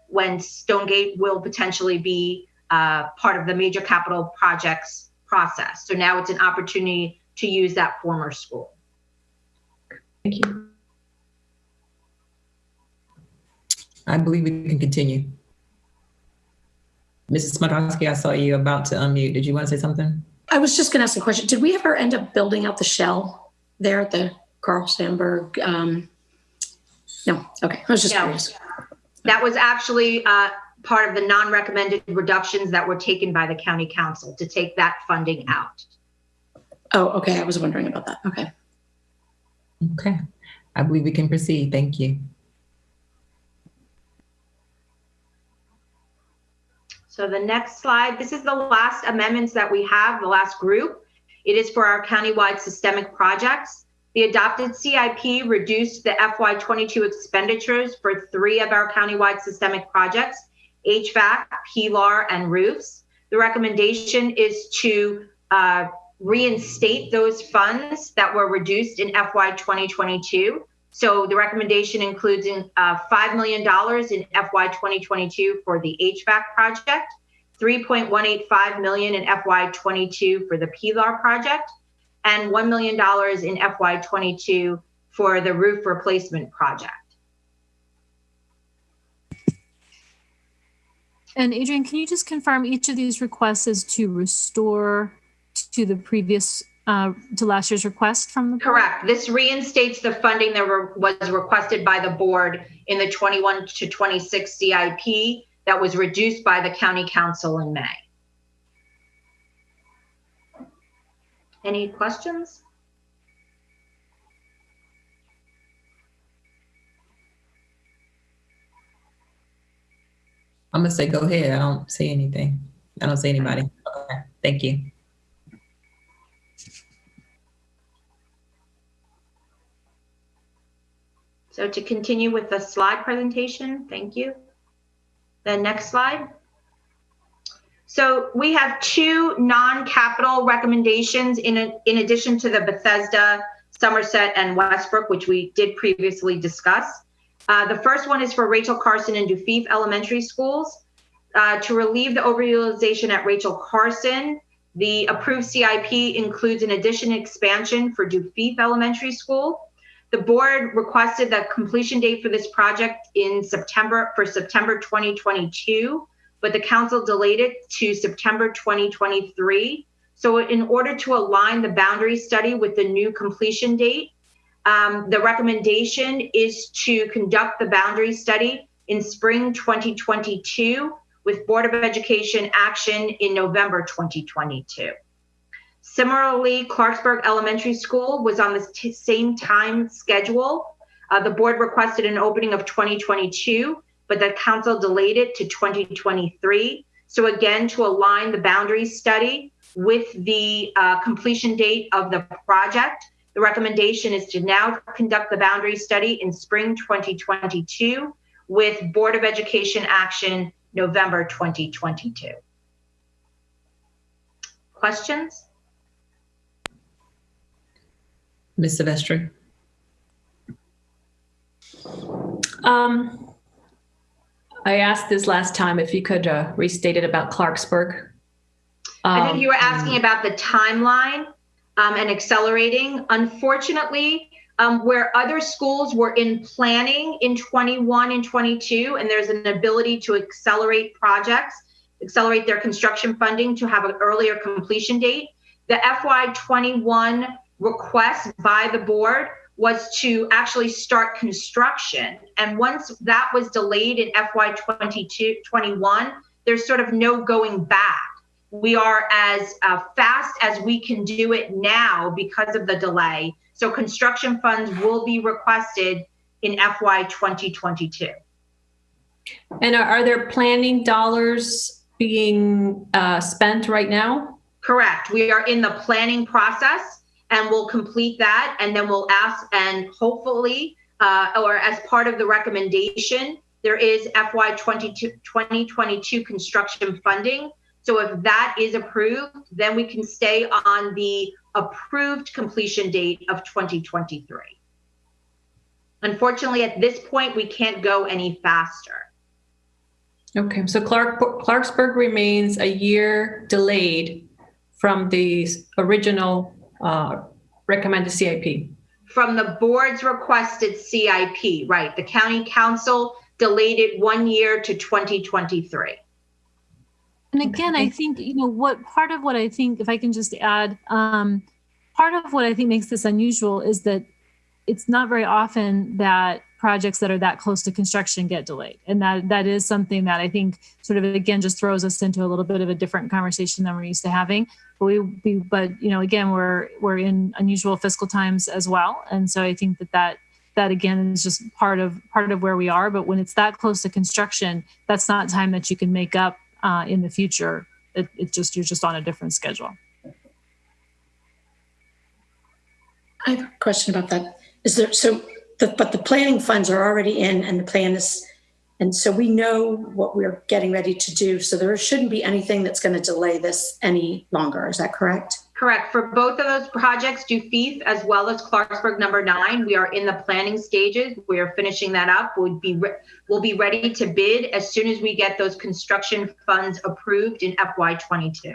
when Stonegate will potentially be part of the major capital projects process. So now it's an opportunity to use that former school. Thank you. I believe we can continue. Mrs. Smadowski, I saw you about to unmute. Did you want to say something? I was just going to ask a question. Did we ever end up building out the shell there at the Carl Sandburg? No. Okay. I was just curious. That was actually part of the non-recommended reductions that were taken by the county council to take that funding out. Oh, okay. I was wondering about that. Okay. Okay. I believe we can proceed. Thank you. So the next slide, this is the last amendments that we have, the last group. It is for our countywide systemic projects. The adopted CIP reduced the FY22 expenditures for 3 of our countywide systemic projects, HVAC, PLAR, and roofs. The recommendation is to reinstate those funds that were reduced in FY 2022. So the recommendation includes $5 million in FY 2022 for the HVAC project, $3.185 million in FY 22 for the PLAR project, and $1 million in FY 22 for the roof replacement project. And Adrian, can you just confirm each of these requests is to restore to the previous, to last year's request from the board? Correct. This reinstates the funding that was requested by the board in the 21 to 26 CIP that was reduced by the county council in May. Any questions? I'm gonna say go ahead. I don't see anything. I don't see anybody. Okay. Thank you. So to continue with the slide presentation, thank you. The next slide. So we have 2 non-capital recommendations in addition to the Bethesda, Somerset, and Westbrook, which we did previously discuss. The first one is for Rachel Carson and Dufeef Elementary Schools. To relieve the overutilization at Rachel Carson, the approved CIP includes an addition and expansion for Dufeef Elementary School. The board requested the completion date for this project in September 2022, but the council delayed it to September 2023. So in order to align the boundary study with the new completion date, The recommendation is to conduct the boundary study in spring 2022 with Board of Education action in November 2022. Similarly, Clarksburg Elementary School was on the same time schedule. The board requested an opening of 2022, but the council delayed it to 2023. So again, to align the boundary study with the completion date of the project, the recommendation is to now conduct the boundary study in spring 2022 with Board of Education action November 2022. Questions? Ms. Silvestri. I asked this last time, if you could restate it about Clarksburg. I think you were asking about the timeline and accelerating. Unfortunately, where other schools were in planning in 21 and 22, and there's an ability to accelerate projects, accelerate their construction funding to have an earlier completion date, the FY21 request by the board was to actually start construction. And once that was delayed in FY21, there's sort of no going back. We are as fast as we can do it now because of the delay. So construction funds will be requested in FY 2022. And are there planning dollars being spent right now? Correct. We are in the planning process and we'll complete that. And then we'll ask, and hopefully, or as part of the recommendation, there is FY 2022 construction funding. So if that is approved, then we can stay on the approved completion date of 2023. Unfortunately, at this point, we can't go any faster. Okay, so Clarksburg remains a year delayed from the original recommended CIP. From the board's requested CIP, right. The county council delayed it 1 year to 2023. And again, I think, part of what I think, if I can just add, part of what I think makes this unusual is that it's not very often that projects that are that close to construction get delayed. And that is something that I think sort of, again, just throws us into a little bit of a different conversation than we're used to having. But again, we're in unusual fiscal times as well. And so I think that again is just part of where we are. But when it's that close to construction, that's not time that you can make up in the future. You're just on a different schedule. I have a question about that. But the planning funds are already in, and the plan is, and so we know what we're getting ready to do. So there shouldn't be anything that's going to delay this any longer. Is that correct? Correct. For both of those projects, Dufeef as well as Clarksburg number 9, we are in the planning stages. We are finishing that up. We'll be ready to bid as soon as we get those construction funds approved in FY22,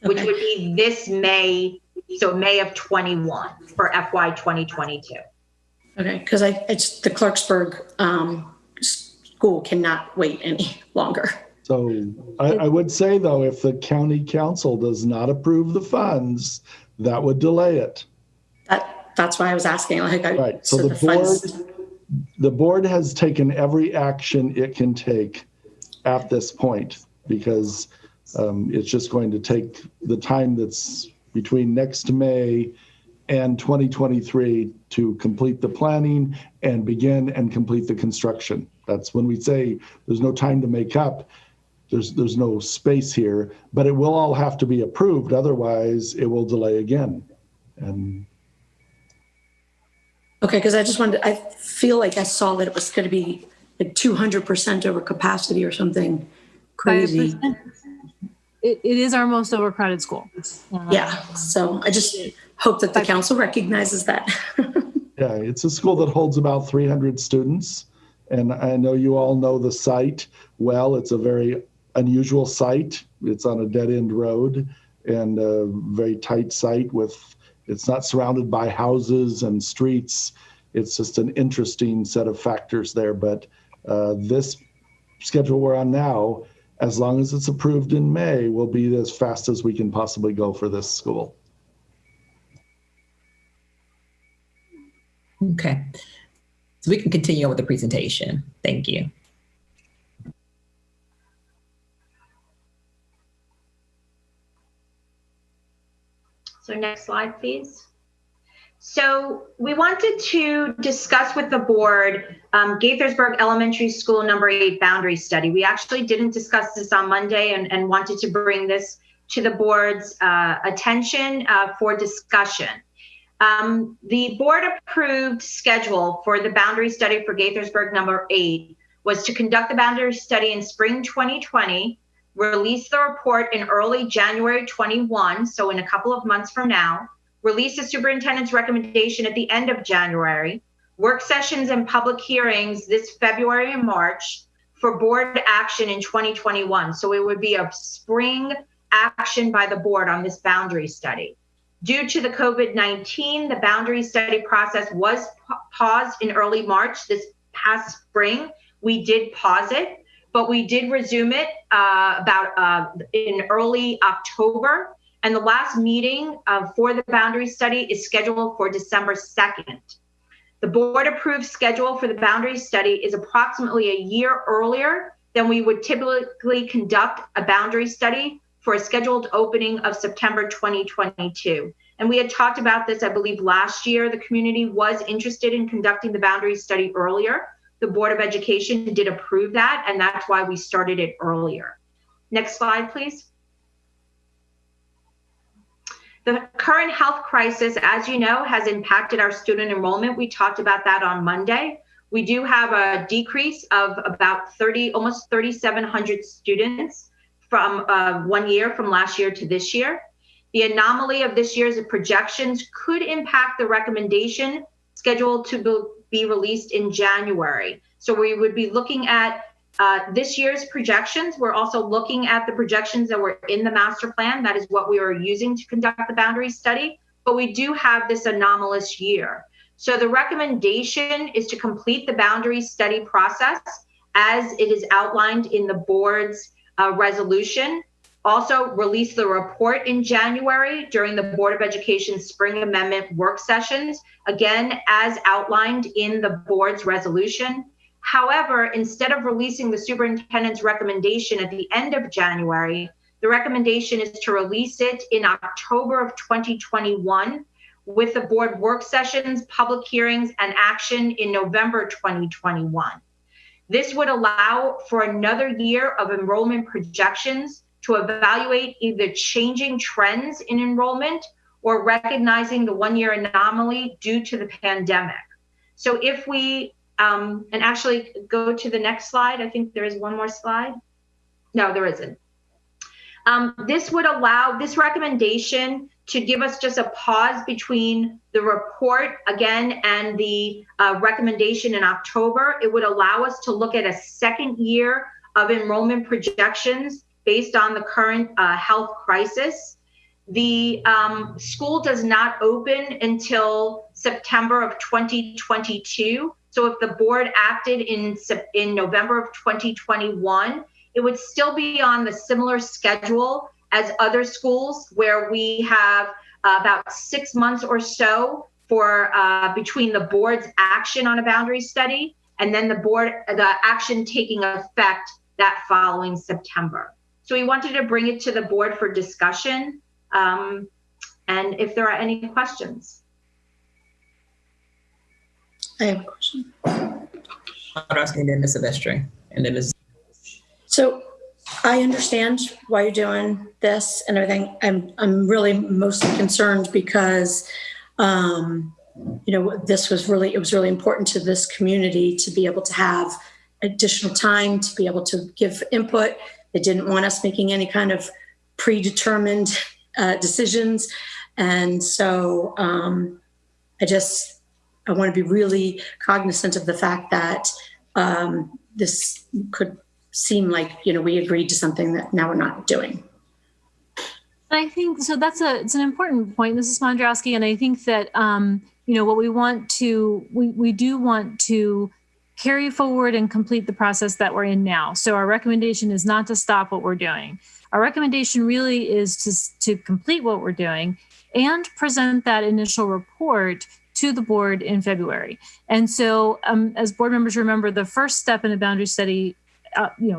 which would be this May, so May of 21 for FY 2022. Okay, because the Clarksburg school cannot wait any longer. So I would say, though, if the county council does not approve the funds, that would delay it. That's why I was asking. Right. So the board has taken every action it can take at this point, because it's just going to take the time that's between next May and 2023 to complete the planning and begin and complete the construction. That's when we say there's no time to make up. There's no space here, but it will all have to be approved. Otherwise, it will delay again. And okay, because I feel like I saw that it was going to be like 200% over capacity or something crazy. It is our most overcrowded school. Yeah, so I just hope that the council recognizes that. Yeah, it's a school that holds about 300 students. And I know you all know the site well. It's a very unusual site. It's on a dead-end road and a very tight site it's not surrounded by houses and streets. It's just an interesting set of factors there. But this schedule we're on now, as long as it's approved in May, will be as fast as we can possibly go for this school. Okay. So we can continue on with the presentation. Thank you. So next slide, please. So we wanted to discuss with the board Gaithersburg Elementary School number 8 boundary study. We actually didn't discuss this on Monday and wanted to bring this to the board's attention for discussion. The board approved schedule for the boundary study for Gaithersburg number 8 was to conduct the boundary study in spring 2020, release the report in early January 21, so in a couple of months from now, release the superintendent's recommendation at the end of January, work sessions and public hearings this February and March for board action in 2021. So it would be a spring action by the board on this boundary study. Due to the COVID-19, the boundary study process was paused in early March this past spring. We did pause it, but we did resume it in early October. And the last meeting for the boundary study is scheduled for December 2nd. The board approved schedule for the boundary study is approximately a year earlier than we would typically conduct a boundary study for a scheduled opening of September 2022. And we had talked about this, I believe, last year. The community was interested in conducting the boundary study earlier. The Board of Education did approve that, and that's why we started it earlier. Next slide, please. The current health crisis, as you know, has impacted our student enrollment. We talked about that on Monday. We do have a decrease of about almost 3,700 students from 1 year from last year to this year. The anomaly of this year's projections could impact the recommendation scheduled to be released in January. So we would be looking at this year's projections. We're also looking at the projections that were in the master plan. That is what we are using to conduct the boundary study. But we do have this anomalous year. So the recommendation is to complete the boundary study process as it is outlined in the board's resolution. Also release the report in January during the Board of Education Spring Amendment work sessions, again, as outlined in the board's resolution. However, instead of releasing the superintendent's recommendation at the end of January, the recommendation is to release it in October of 2021 with the board work sessions, public hearings, and action in November 2021. This would allow for another year of enrollment projections to evaluate either changing trends in enrollment or recognizing the one-year anomaly due to the pandemic. So if we, and actually go to the next slide, I think there is one more slide. No, there isn't. This would allow this recommendation to give us just a pause between the report again and the recommendation in October. It would allow us to look at a second year of enrollment projections based on the current health crisis. The school does not open until September of 2022. So if the board acted in November of 2021, it would still be on the similar schedule as other schools where we have about 6 months or so for between the board's action on a boundary study and then the action taking effect that following September. So we wanted to bring it to the board for discussion, and if there are any questions. I have a question. I'm asking then Ms. Silvestri, and then Ms. So I understand why you're doing this and everything. I'm really mostly concerned because, this was really important to this community to be able to have additional time to be able to give input. They didn't want us making any kind of predetermined decisions. And so I want to be really cognizant of the fact that this could seem like, we agreed to something that now we're not doing. I think so. It's an important point, Mrs. Mondrowski. And I think that, what we do want to carry forward and complete the process that we're in now. So our recommendation is not to stop what we're doing. Our recommendation really is to complete what we're doing and present that initial report to the board in February. And so as board members remember, the first step in a boundary study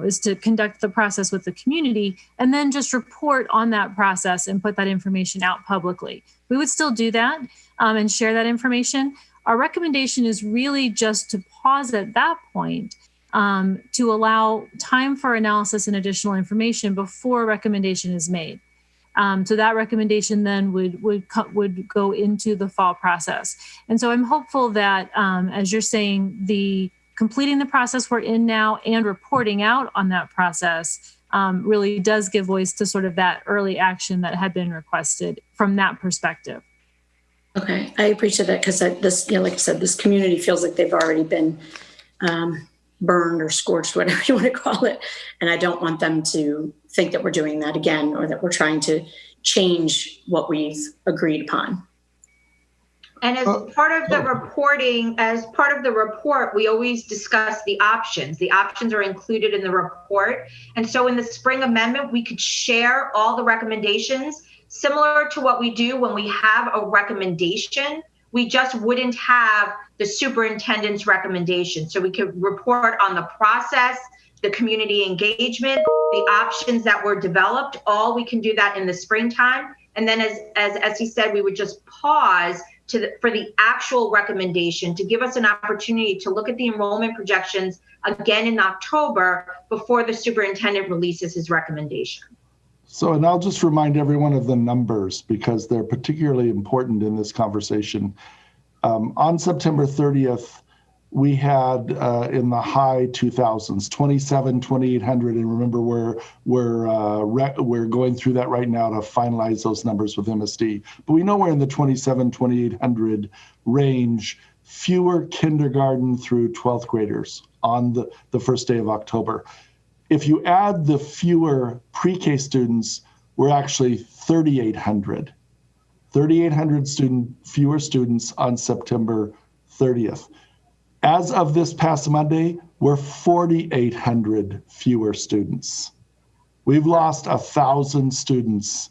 is to conduct the process with the community and then just report on that process and put that information out publicly. We would still do that and share that information. Our recommendation is really just to pause at that point to allow time for analysis and additional information before a recommendation is made. So that recommendation then would go into the fall process. And so I'm hopeful that, as you're saying, the completing the process we're in now and reporting out on that process really does give voice to sort of that early action that had been requested from that perspective. Okay, I appreciate that because this, like I said, this community feels like they've already been burned or scorched, whatever you want to call it. And I don't want them to think that we're doing that again or that we're trying to change what we've agreed upon. And as part of the reporting, as part of the report, we always discuss the options. The options are included in the report. And so in the spring amendment, we could share all the recommendations similar to what we do when we have a recommendation. We just wouldn't have the superintendent's recommendation. So we could report on the process, the community engagement, the options that were developed. All we can do that in the springtime. And then as he said, we would just pause for the actual recommendation to give us an opportunity to look at the enrollment projections again in October before the superintendent releases his recommendation. So, and I'll just remind everyone of the numbers because they're particularly important in this conversation. On September 30th, we had in the high 2000s, 2,800, and remember we're going through that right now to finalize those numbers with MSD. But we know we're in the 2,800 range, fewer kindergarten through 12th graders on the first day of October. If you add the fewer pre-K students, we're actually 3,800. 3,800 fewer students on September 30th. As of this past Monday, we're 4,800 fewer students. We've lost 1,000 students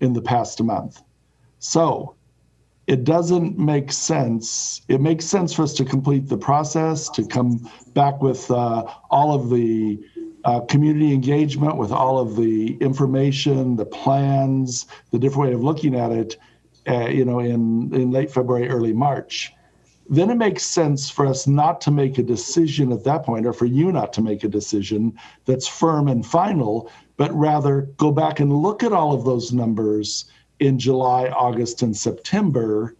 in the past month. So it doesn't make sense. It makes sense for us to complete the process, to come back with all of the community engagement, with all of the information, the plans, the different way of looking at it, in late February, early March. Then it makes sense for us not to make a decision at that point, or for you not to make a decision that's firm and final, but rather go back and look at all of those numbers in July, August, and September,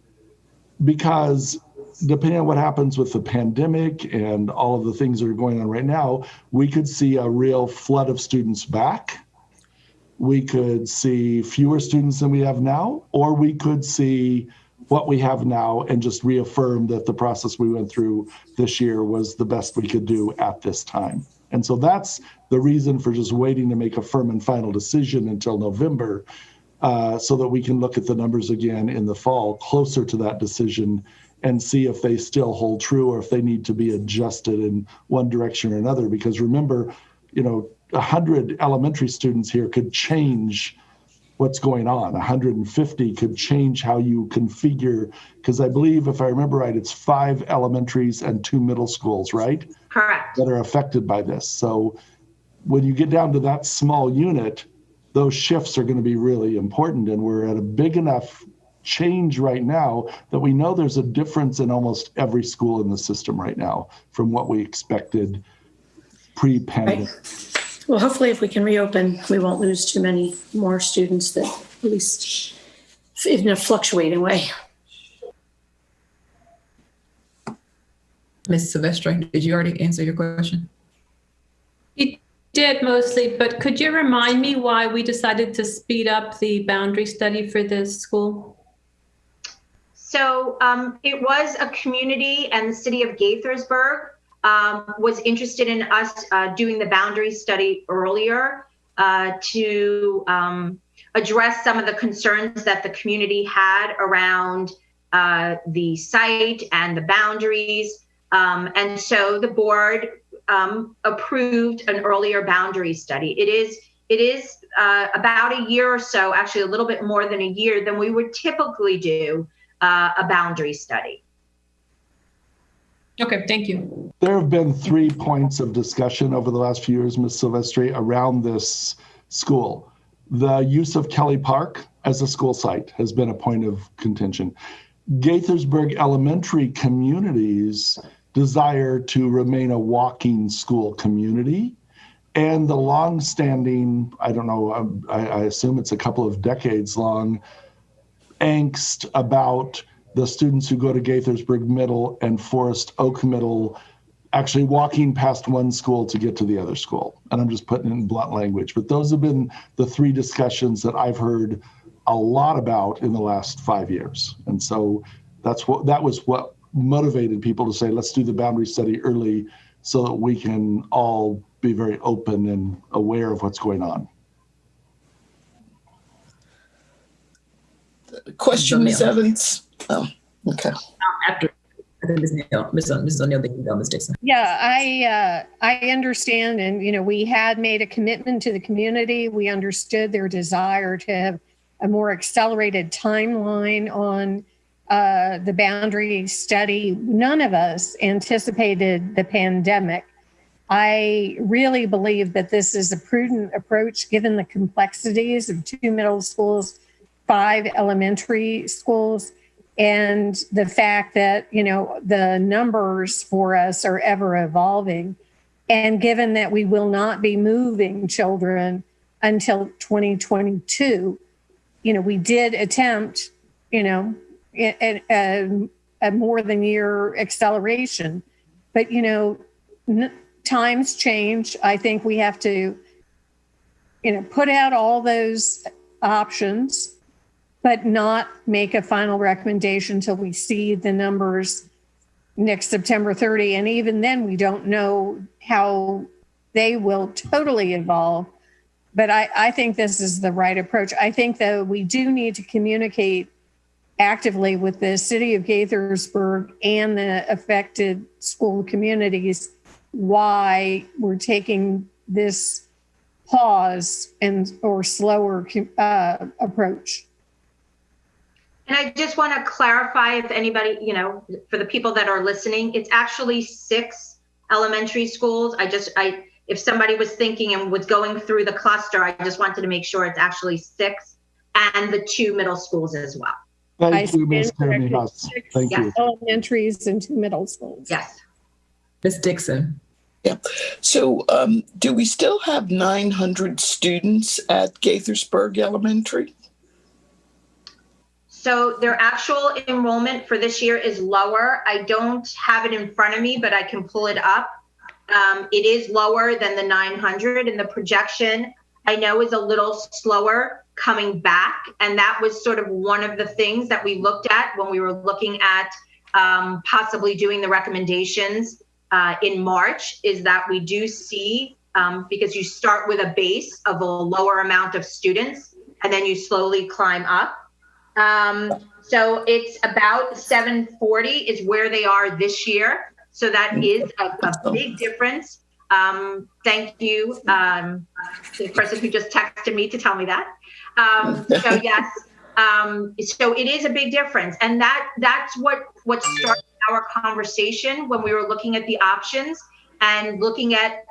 because depending on what happens with the pandemic and all of the things that are going on right now, we could see a real flood of students back. We could see fewer students than we have now, or we could see what we have now and just reaffirm that the process we went through this year was the best we could do at this time. And so that's the reason for just waiting to make a firm and final decision until November, so that we can look at the numbers again in the fall, closer to that decision, and see if they still hold true or if they need to be adjusted in one direction or another. Because remember, 100 elementary students here could change what's going on. 150 could change how you configure, because I believe, if I remember right, it's 5 elementaries and 2 middle schools, right? Correct. That are affected by this. So when you get down to that small unit, those shifts are going to be really important. And we're at a big enough change right now that we know there's a difference in almost every school in the system right now from what we expected pre-pandemic. Right. Well, hopefully if we can reopen, we won't lose too many more students, that at least in a fluctuating way. Ms. Silvestri, did you already answer your question? You did mostly, but could you remind me why we decided to speed up the boundary study for this school? So it was a community, and the city of Gaithersburg was interested in us doing the boundary study earlier to address some of the concerns that the community had around the site and the boundaries. And so the board approved an earlier boundary study. It is about a year or so, actually a little bit more than a year than we would typically do a boundary study. Okay, thank you. There have been 3 points of discussion over the last few years, Ms. Silvestri, around this school. The use of Kelly Park as a school site has been a point of contention. Gaithersburg Elementary community's desire to remain a walking school community, and the long-standing, I don't know, I assume it's a couple of decades long, angst about the students who go to Gaithersburg Middle and Forest Oak Middle actually walking past one school to get to the other school. And I'm just putting it in blunt language, but those have been the 3 discussions that I've heard a lot about in the last 5 years. And so that was what motivated people to say, let's do the boundary study early so that we can all be very open and aware of what's going on. Question, Ms. Evans? Oh, okay. After Ms. O'Neill, then you go, Ms. Dixon. Yeah, I understand. And, we had made a commitment to the community. We understood their desire to have a more accelerated timeline on the boundary study. None of us anticipated the pandemic. I really believe that this is a prudent approach given the complexities of 2 middle schools, 5 elementary schools, and the fact that, the numbers for us are ever evolving. And given that we will not be moving children until 2022, we did attempt, a more than year acceleration. But, times change. I think we have to, put out all those options, but not make a final recommendation until we see the numbers next September 30. And even then, we don't know how they will totally evolve. But I think this is the right approach. I think, though, we do need to communicate actively with the city of Gaithersburg and the affected school communities why we're taking this pause or slower approach. And I just want to clarify, if anybody, for the people that are listening, it's actually 6 elementary schools. If somebody was thinking and was going through the cluster, I just wanted to make sure it's actually 6, and the 2 middle schools as well. Thank you, Ms. Carminas. Thank you. Elementaries and 2 middle schools. Yes. Ms. Dixon. Yeah. So do we still have 900 students at Gaithersburg Elementary? So their actual enrollment for this year is lower. I don't have it in front of me, but I can pull it up. It is lower than the 900, and the projection I know is a little slower coming back. And that was sort of one of the things that we looked at when we were looking at possibly doing the recommendations in March, is that we do see, because you start with a base of a lower amount of students, and then you slowly climb up. So it's about 740 is where they are this year. So that is a big difference. Thank you to the person who just texted me to tell me that. So yes, so it is a big difference. And that's what started our conversation when we were looking at the options and looking at,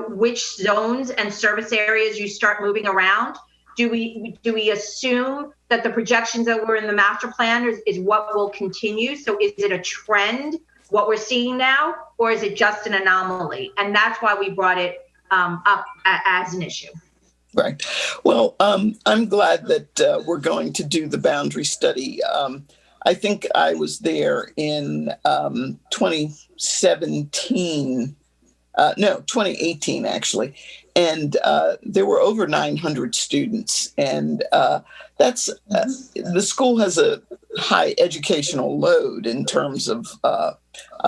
which zones and service areas you start moving around. Do we assume that the projections that were in the master plan is what will continue? So is it a trend, what we're seeing now, or is it just an anomaly? And that's why we brought it up as an issue. Right. Well, I'm glad that we're going to do the boundary study. I think I was there in 2017. 2018, actually. And there were over 900 students. And that's the school has a high educational load in terms of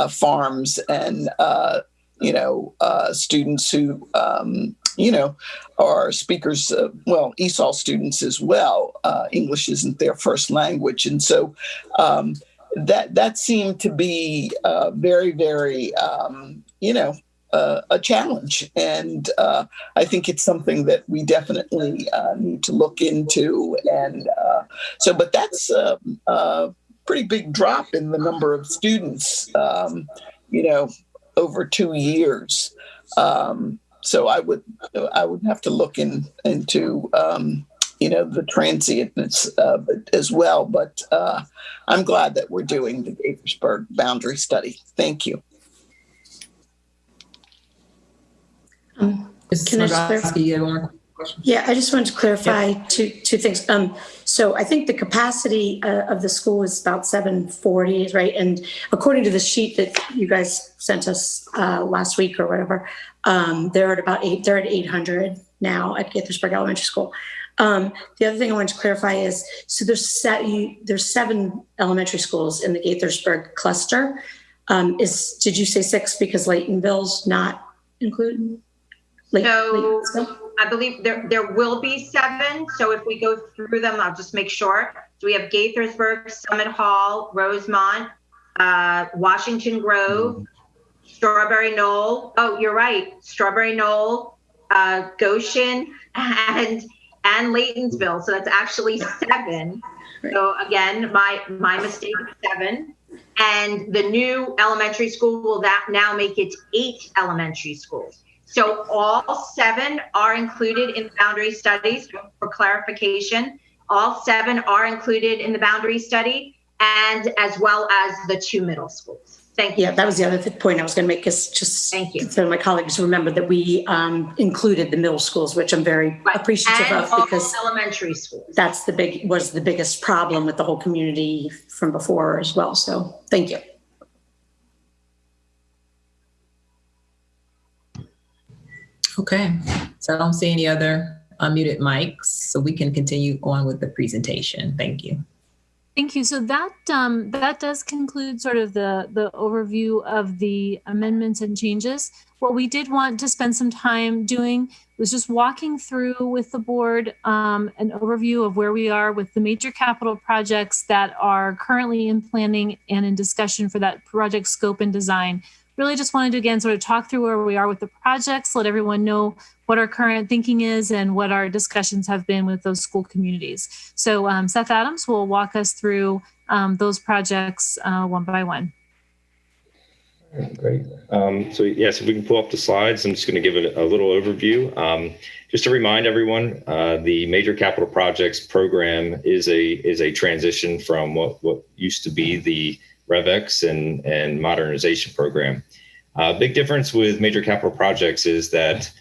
farms and, students who, are speakers, ESOL students as well. English isn't their first language. And so that seemed to be very, very, a challenge. And I think it's something that we definitely need to look into. And but that's pretty big drop in the number of students, over 2 years. So I would have to look into the transientness as well. But I'm glad that we're doing the Gaithersburg boundary study. Thank you. Can I just Yeah, I just wanted to clarify two things. So I think the capacity of the school is about 740, right? And according to the sheet that you guys sent us last week or whatever, they're at 800 now at Gaithersburg Elementary School. The other thing I wanted to clarify is, so there's 7 elementary schools in the Gaithersburg cluster. Did you say 6 because Laytonville's not included? I believe there will be 7. So if we go through them, I'll just make sure. So we have Gaithersburg, Summit Hall, Rosemont, Washington Grove, Strawberry Knoll. Oh, you're right. Strawberry Knoll, Goshen, and Laytonsville. So that's actually 7. So again, my mistake, 7. And the new elementary school will now make it 8 elementary schools. So all 7 are included in the boundary studies. For clarification, all 7 are included in the boundary study, and as well as the 2 middle schools. Thank you. Yeah, that was the other point I was going to make, is just thank you. So my colleagues remember that we included the middle schools, which I'm very appreciative of, because elementary schools. That's was the biggest problem with the whole community from before as well. So thank you. Okay, so I don't see any other unmuted mics, so we can continue on with the presentation. Thank you. Thank you. So that does conclude sort of the overview of the amendments and changes. What we did want to spend some time doing was just walking through with the board an overview of where we are with the major capital projects that are currently in planning and in discussion for that project scope and design. Really just wanted to, again, sort of talk through where we are with the projects, let everyone know what our current thinking is and what our discussions have been with those school communities. So Seth Adams will walk us through those projects one by one. Great. So if we can pull up the slides, I'm just going to give it a little overview. Just to remind everyone, the Major Capital Projects program is a transition from what used to be the RevX and modernization program. Big difference with major capital projects is that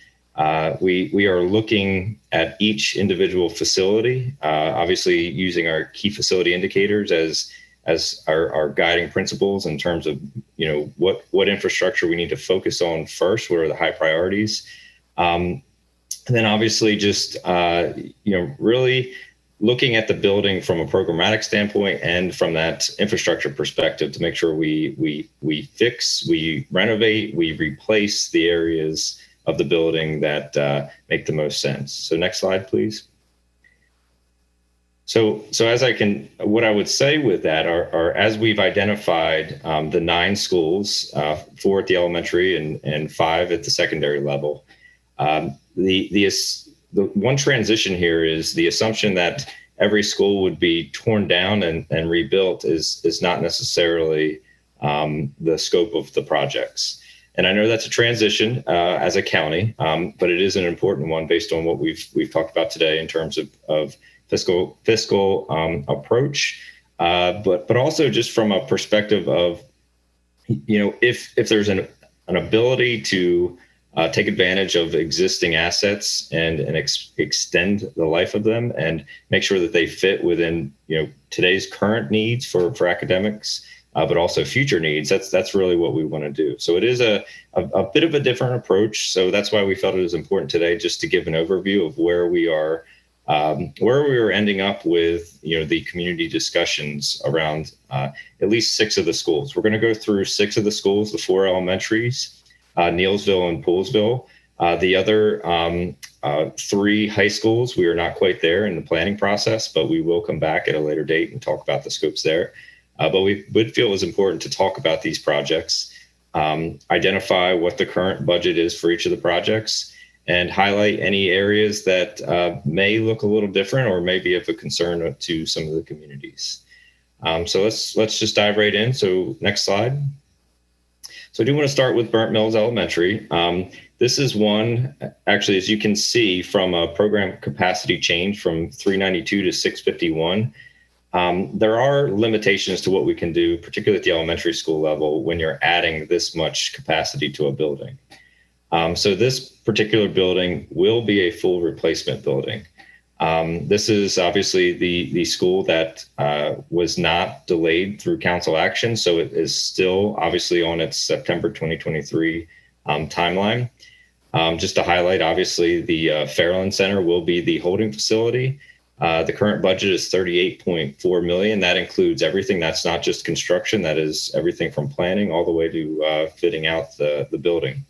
we are looking at each individual facility, obviously using our key facility indicators as our guiding principles in terms of what infrastructure we need to focus on first, what are the high priorities, and then obviously just really looking at the building from a programmatic standpoint and from that infrastructure perspective to make sure we fix, we renovate, we replace the areas of the building that make the most sense. So next slide, please. So what I would say with that are as we've identified the 9 schools, 4 at the elementary and 5 at the secondary level, the one transition here is the assumption that every school would be torn down and rebuilt is not necessarily the scope of the projects. And I know that's a transition as a county, but it is an important one based on what we've talked about today in terms of fiscal approach, but also just from a perspective of, if there's an ability to take advantage of existing assets and extend the life of them and make sure that they fit within today's current needs for academics, but also future needs. That's really what we want to do. So it is a bit of a different approach. So that's why we felt it was important today just to give an overview of where we are ending up with the community discussions around at least 6 of the schools. We're going to go through 6 of the schools, the 4 elementaries, Neilsville and Poolesville. The other 3 high schools, we are not quite there in the planning process, but we will come back at a later date and talk about the scopes there. But we would feel it was important to talk about these projects, identify what the current budget is for each of the projects, and highlight any areas that may look a little different or may be of a concern to some of the communities. So let's just dive right in. So next slide. So I do want to start with Burnt Mills Elementary. This is one, actually, as you can see from a program capacity change from 392 to 651, there are limitations to what we can do, particularly at the elementary school level, when you're adding this much capacity to a building. So this particular building will be a full replacement building. This is obviously the school that was not delayed through council action, so it is still obviously on its September 2023 timeline. Just to highlight, obviously the Fairland Center will be the holding facility. The current budget is $38.4 million. That includes everything. That's not just construction. That is everything from planning all the way to fitting out the building.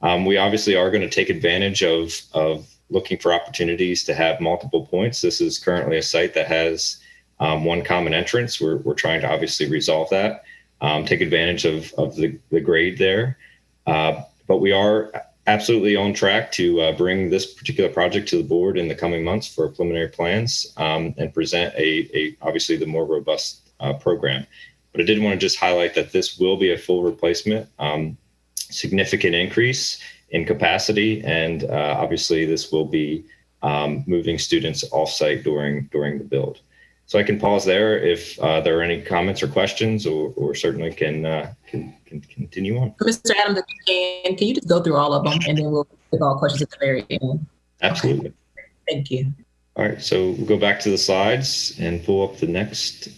We obviously are going to take advantage of looking for opportunities to have multiple points. This is currently a site that has one common entrance. We're trying to obviously resolve that, take advantage of the grade there. But we are absolutely on track to bring this particular project to the board in the coming months for preliminary plans and present obviously the more robust program. But I did want to just highlight that this will be a full replacement, significant increase in capacity, and obviously this will be moving students off-site during the build. So I can pause there if there are any comments or questions, or certainly can continue on. Mr. Adams, can you just go through all of them, and then we'll take all questions at the very end? Absolutely. Okay. Thank you. All right, so we'll go back to the slides and pull up the next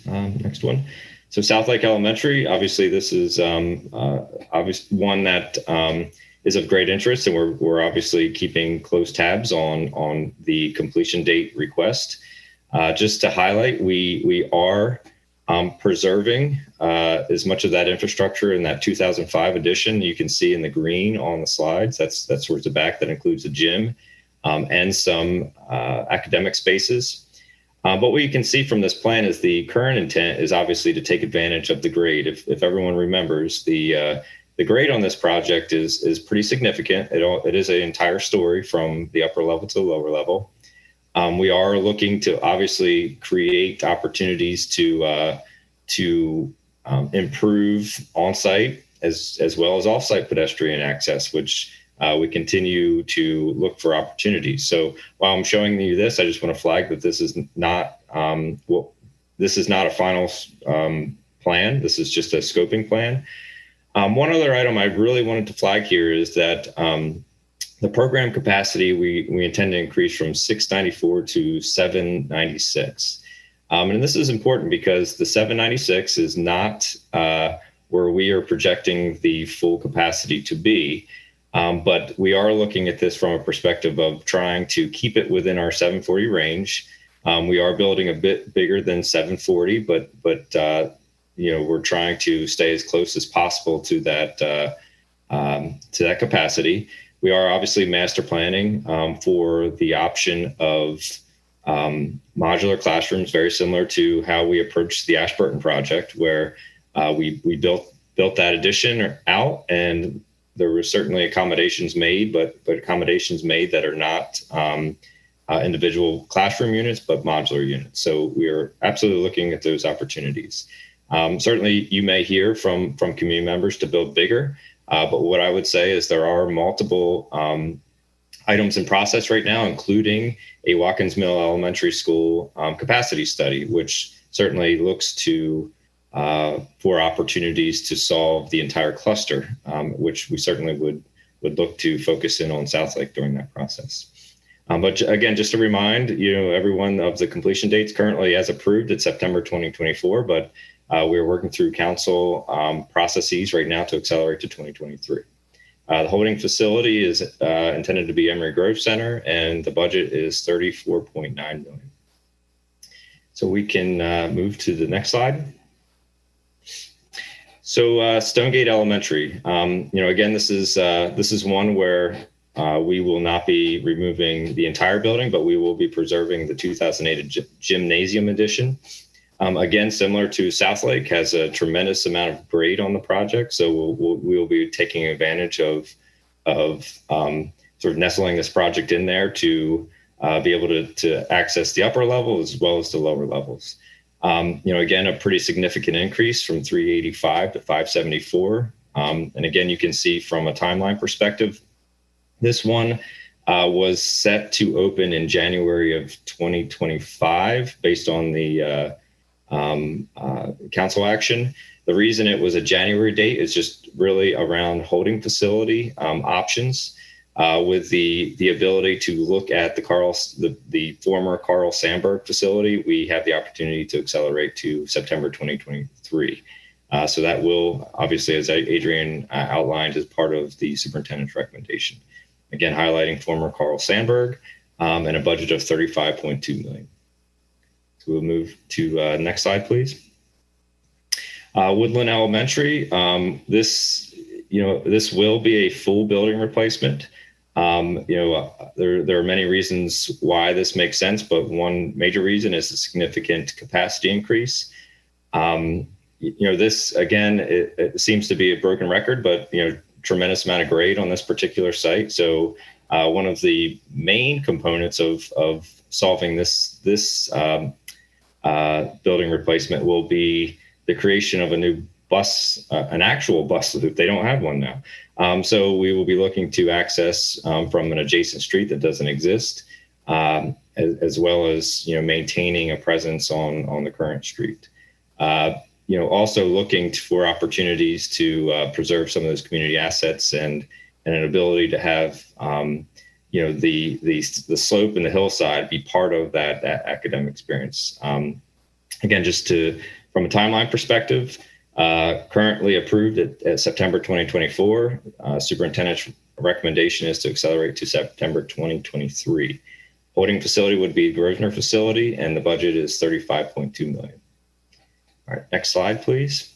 one. So South Lake Elementary, obviously this is obviously one that is of great interest, and we're obviously keeping close tabs on the completion date request. Just to highlight, we are preserving as much of that infrastructure in that 2005 edition. You can see in the green on the slides. That's towards the back. That includes a gym and some academic spaces. But what you can see from this plan is the current intent is obviously to take advantage of the grade. If everyone remembers, the grade on this project is pretty significant. It is an entire story from the upper level to the lower level. We are looking to obviously create opportunities to improve on-site as well as off-site pedestrian access, which we continue to look for opportunities. So while I'm showing you this, I just want to flag that this is not a final plan. This is just a scoping plan. One other item I really wanted to flag here is that the program capacity we intend to increase from 694 to 796. And this is important because the 796 is not where we are projecting the full capacity to be. But we are looking at this from a perspective of trying to keep it within our 740 range. We are building a bit bigger than 740, but we're trying to stay as close as possible to that capacity. We are obviously master planning for the option of modular classrooms, very similar to how we approached the Ashburton project, where we built that addition out, and there were certainly accommodations made, but accommodations made that are not individual classroom units, but modular units. So we are absolutely looking at those opportunities. Certainly, you may hear from community members to build bigger. But what I would say is there are multiple items in process right now, including a Watkins Mill Elementary School capacity study, which certainly looks for opportunities to solve the entire cluster, which we certainly would look to focus in on South Lake during that process. But again, just to remind everyone of the completion dates currently as approved, it's September 2024, but we're working through council processes right now to accelerate to 2023. The holding facility is intended to be Emory Grove Center, and the budget is $34.9 million. So we can move to the next slide. So Stonegate Elementary, again, this is one where we will not be removing the entire building, but we will be preserving the 2008 gymnasium addition. Again, similar to South Lake, has a tremendous amount of grade on the project. So we'll be taking advantage of sort of nestling this project in there to be able to access the upper level as well as the lower levels. Again, a pretty significant increase from 385 to 574. And again, you can see from a timeline perspective, this one was set to open in January of 2025 based on the council action. The reason it was a January date is just really around holding facility options with the ability to look at the former Carl Sandburg facility. We have the opportunity to accelerate to September 2023. So that will obviously, as Adrian outlined, as part of the superintendent's recommendation. Again, highlighting former Carl Sandburg and a budget of $35.2 million. So we'll move to next slide, please. Woodland Elementary. This will be a full building replacement. There are many reasons why this makes sense, but one major reason is a significant capacity increase. This again, it seems to be a broken record, but tremendous amount of grade on this particular site. So one of the main components of solving this building replacement will be the creation of a new bus, an actual bus loop. They don't have one now. So we will be looking to access from an adjacent street that doesn't exist, as well as maintaining a presence on the current street. Also looking for opportunities to preserve some of those community assets and an ability to have the slope and the hillside be part of that academic experience. Again, from a timeline perspective, currently approved at September 2024. Superintendent's recommendation is to accelerate to September 2023. Holding facility would be Grosvenor facility, and the budget is $35.2 million. All right, next slide, please.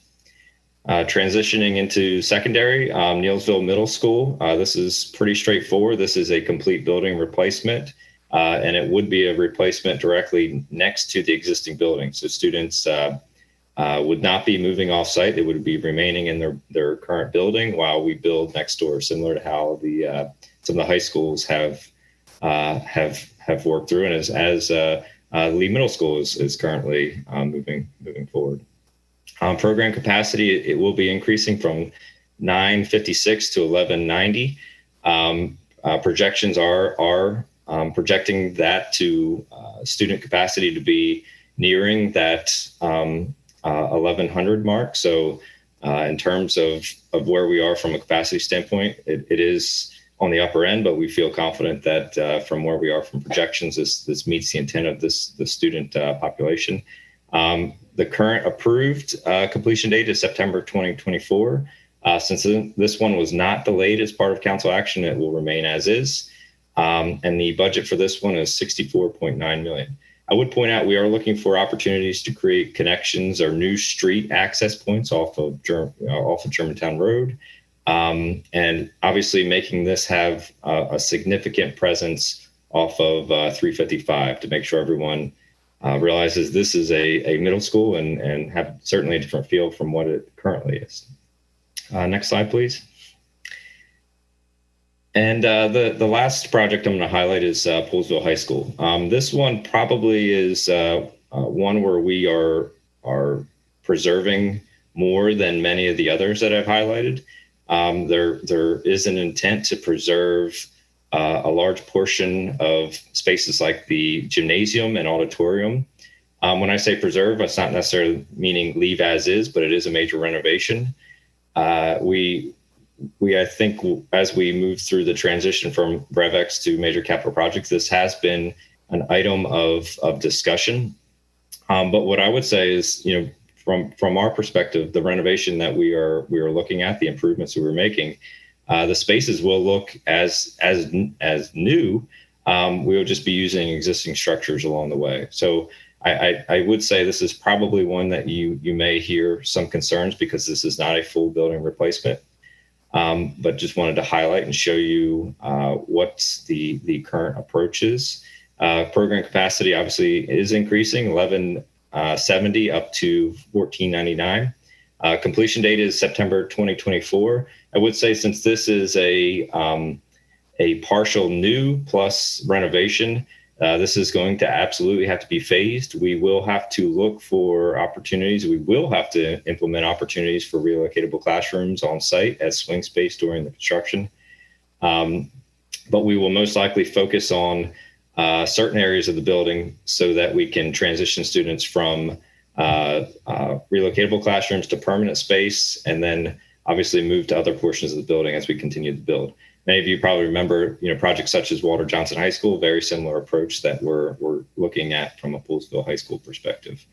Transitioning into secondary, Neilsville Middle School. This is pretty straightforward. This is a complete building replacement, and it would be a replacement directly next to the existing building. So students would not be moving off site. They would be remaining in their current building while we build next door, similar to how some of the high schools have worked through, and as Lee Middle School is currently moving forward. Program capacity, it will be increasing from 956 to 1190. Projections are projecting that to student capacity to be nearing that 1100 mark. So in terms of where we are from a capacity standpoint, it is on the upper end, but we feel confident that from where we are from projections, this meets the intent of the student population. The current approved completion date is September 2024. Since this one was not delayed as part of council action, it will remain as is. And the budget for this one is $64.9 million. I would point out we are looking for opportunities to create connections or new street access points off of Germantown Road. And obviously making this have a significant presence off of 355 to make sure everyone realizes this is a middle school and have certainly a different feel from what it currently is. Next slide, please. And the last project I'm going to highlight is Poolesville High School. This one probably is one where we are preserving more than many of the others that I've highlighted. There is an intent to preserve a large portion of spaces like the gymnasium and auditorium. When I say preserve, that's not necessarily meaning leave as is, but it is a major renovation. I think as we move through the transition from RevX to major capital projects, this has been an item of discussion. But what I would say is, from our perspective, the renovation that we are looking at, the improvements that we're making, the spaces will look as new. We will just be using existing structures along the way. So I would say this is probably one that you may hear some concerns because this is not a full building replacement. But just wanted to highlight and show you what the current approach is. Program capacity obviously is increasing, 1170 up to 1499. Completion date is September 2024. I would say since this is a partial new plus renovation, This is going to absolutely have to be phased. We will have to look for opportunities. We will have to implement opportunities for relocatable classrooms on site as swing space during the construction. But we will most likely focus on certain areas of the building so that we can transition students from relocatable classrooms to permanent space, and then obviously move to other portions of the building as we continue to build. Many of you probably remember, projects such as Walter Johnson High School, very similar approach that we're looking at from a Poolesville High School perspective.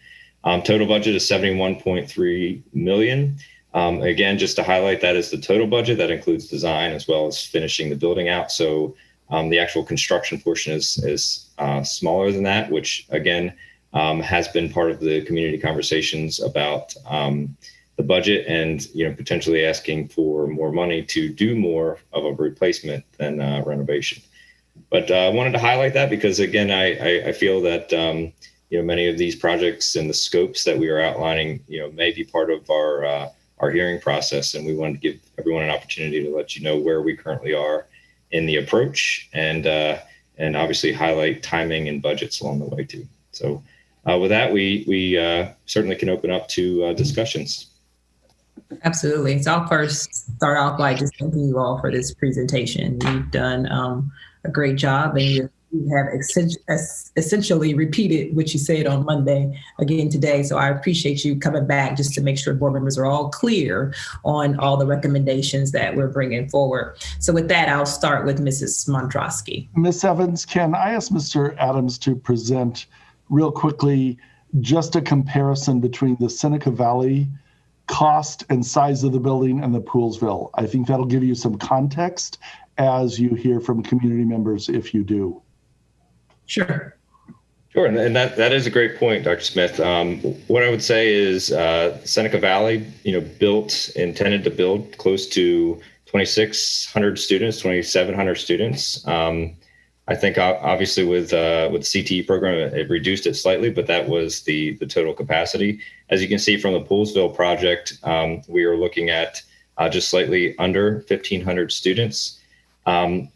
Total budget is $71.3 million. Again, just to highlight, that is the total budget. That includes design as well as finishing the building out. So the actual construction portion is smaller than that, which again has been part of the community conversations about the budget and potentially asking for more money to do more of a replacement than renovation. But I wanted to highlight that because again, I feel that many of these projects and the scopes that we are outlining may be part of our hearing process, and we wanted to give everyone an opportunity to let you know where we currently are in the approach, and obviously highlight timing and budgets along the way too. So with that, we certainly can open up to discussions. Absolutely. So I'll first start off by just thanking you all for this presentation. You've done a great job, and you have essentially repeated what you said on Monday again today. So I appreciate you coming back just to make sure board members are all clear on all the recommendations that we're bringing forward. So with that, I'll start with Mrs. Mondrosky. Ms. Evans, can I ask Mr. Adams to present real quickly just a comparison between the Seneca Valley cost and size of the building and the Poolesville? I think that'll give you some context as you hear from community members if you do. Sure. Sure, and that is a great point, Dr. Smith. What I would say is Seneca Valley, intended to build close to 2,600 students, 2,700 students. I think obviously with the CTE program, it reduced it slightly, but that was the total capacity. As you can see from the Poolesville project, we are looking at just slightly under 1,500 students.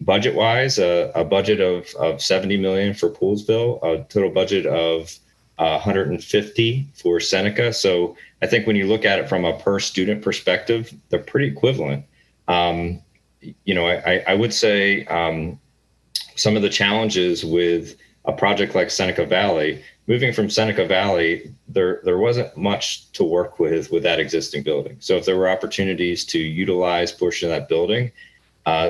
Budget-wise, a budget of $70 million for Poolesville, a total budget of $150 for Seneca. So I think when you look at it from a per student perspective, they're pretty equivalent. I would say some of the challenges with a project like Seneca Valley, moving from Seneca Valley, there wasn't much to work with that existing building. So if there were opportunities to utilize portion of that building,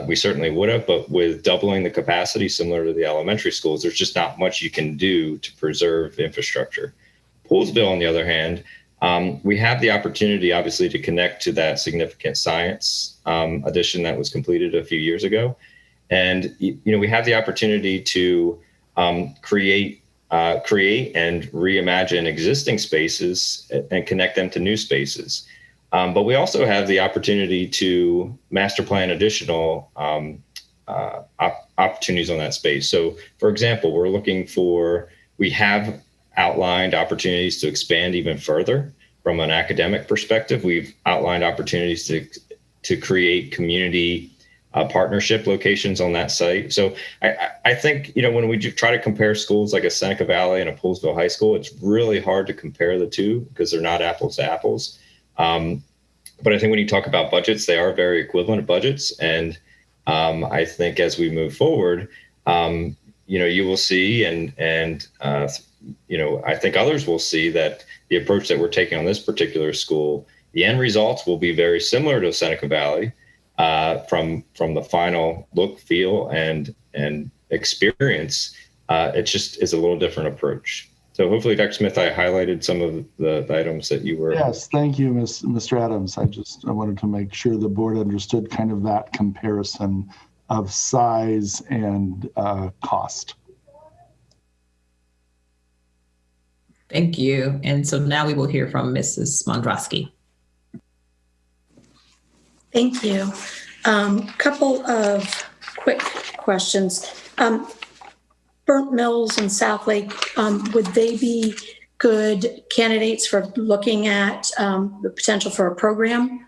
we certainly would have, but with doubling the capacity similar to the elementary schools, there's just not much you can do to preserve infrastructure. Poolesville, on the other hand, we have the opportunity, obviously, to connect to that significant science addition that was completed a few years ago. And, we have the opportunity to create and reimagine existing spaces and connect them to new spaces. But we also have the opportunity to master plan additional opportunities on that space. So, for example, we have outlined opportunities to expand even further from an academic perspective. We've outlined opportunities to create community partnership locations on that site. So I think, when we try to compare schools like a Seneca Valley and a Poolesville High School, it's really hard to compare the two because they're not apples to apples. But I think when you talk about budgets, they are very equivalent budgets. And I think as we move forward, you will see, and I think others will see that the approach that we're taking on this particular school, the end results will be very similar to Seneca Valley. From the final look, feel, and experience, it just is a little different approach. So hopefully, Dr. Smith, I highlighted some of the items that you were. Yes, thank you, Mr. Adams. I wanted to make sure the board understood kind of that comparison of size and cost. Thank you. And so now we will hear from Mrs. Mondrosky. Thank you. Couple of quick questions. Burnt Mills and South Lake, would they be good candidates for looking at the potential for a program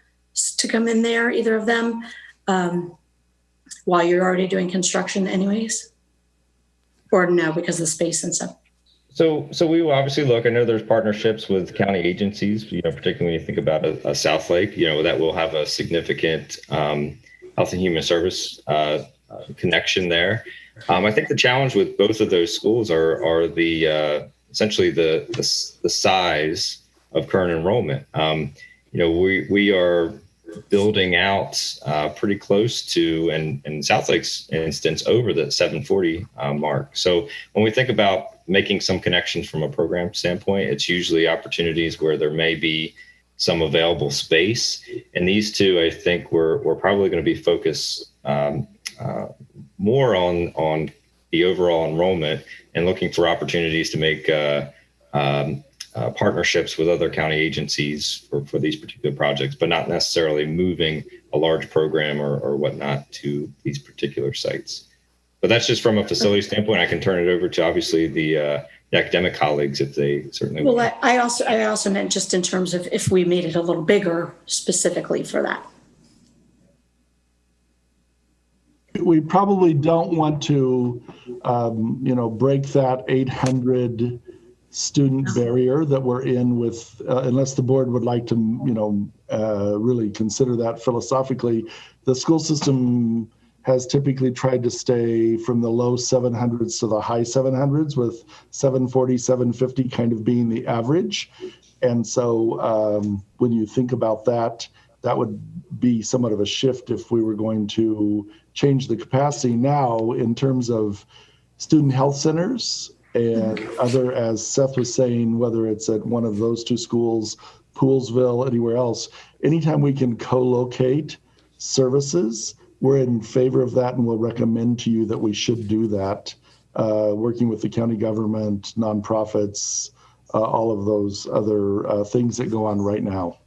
to come in there, either of them, while you're already doing construction anyways? or no, because of the space and stuff? So we will obviously look. I know there's partnerships with county agencies, particularly when you think about a South Lake, that will have a significant health and human service connection there. I think the challenge with both of those schools are the essentially the size of current enrollment. We are building out pretty close to, and in South Lake's instance, over the 740 mark. So when we think about making some connections from a program standpoint, it's usually opportunities where there may be some available space. And these two, I think we're probably going to be focused more on the overall enrollment and looking for opportunities to make partnerships with other county agencies for these particular projects, but not necessarily moving a large program or whatnot to these particular sites. But that's just from a facility standpoint. I can turn it over to obviously the academic colleagues if they certainly Well, want. I also meant just in terms of if we made it a little bigger specifically for that. We probably don't want to, break that 800 student barrier that we're in with, unless the board would like to, really consider that philosophically. The school system has typically tried to stay from the low 700s to the high 700s, with 740, 750 kind of being the average. And so when you think about that, that would be somewhat of a shift if we were going to change the capacity now in terms of student health centers and other, as Seth was saying, whether it's at one of those two schools, Poolsville, anywhere else, anytime we can co-locate services, we're in favor of that, and we'll recommend to you that we should do that, working with the county government, nonprofits, all of those other things that go on right now.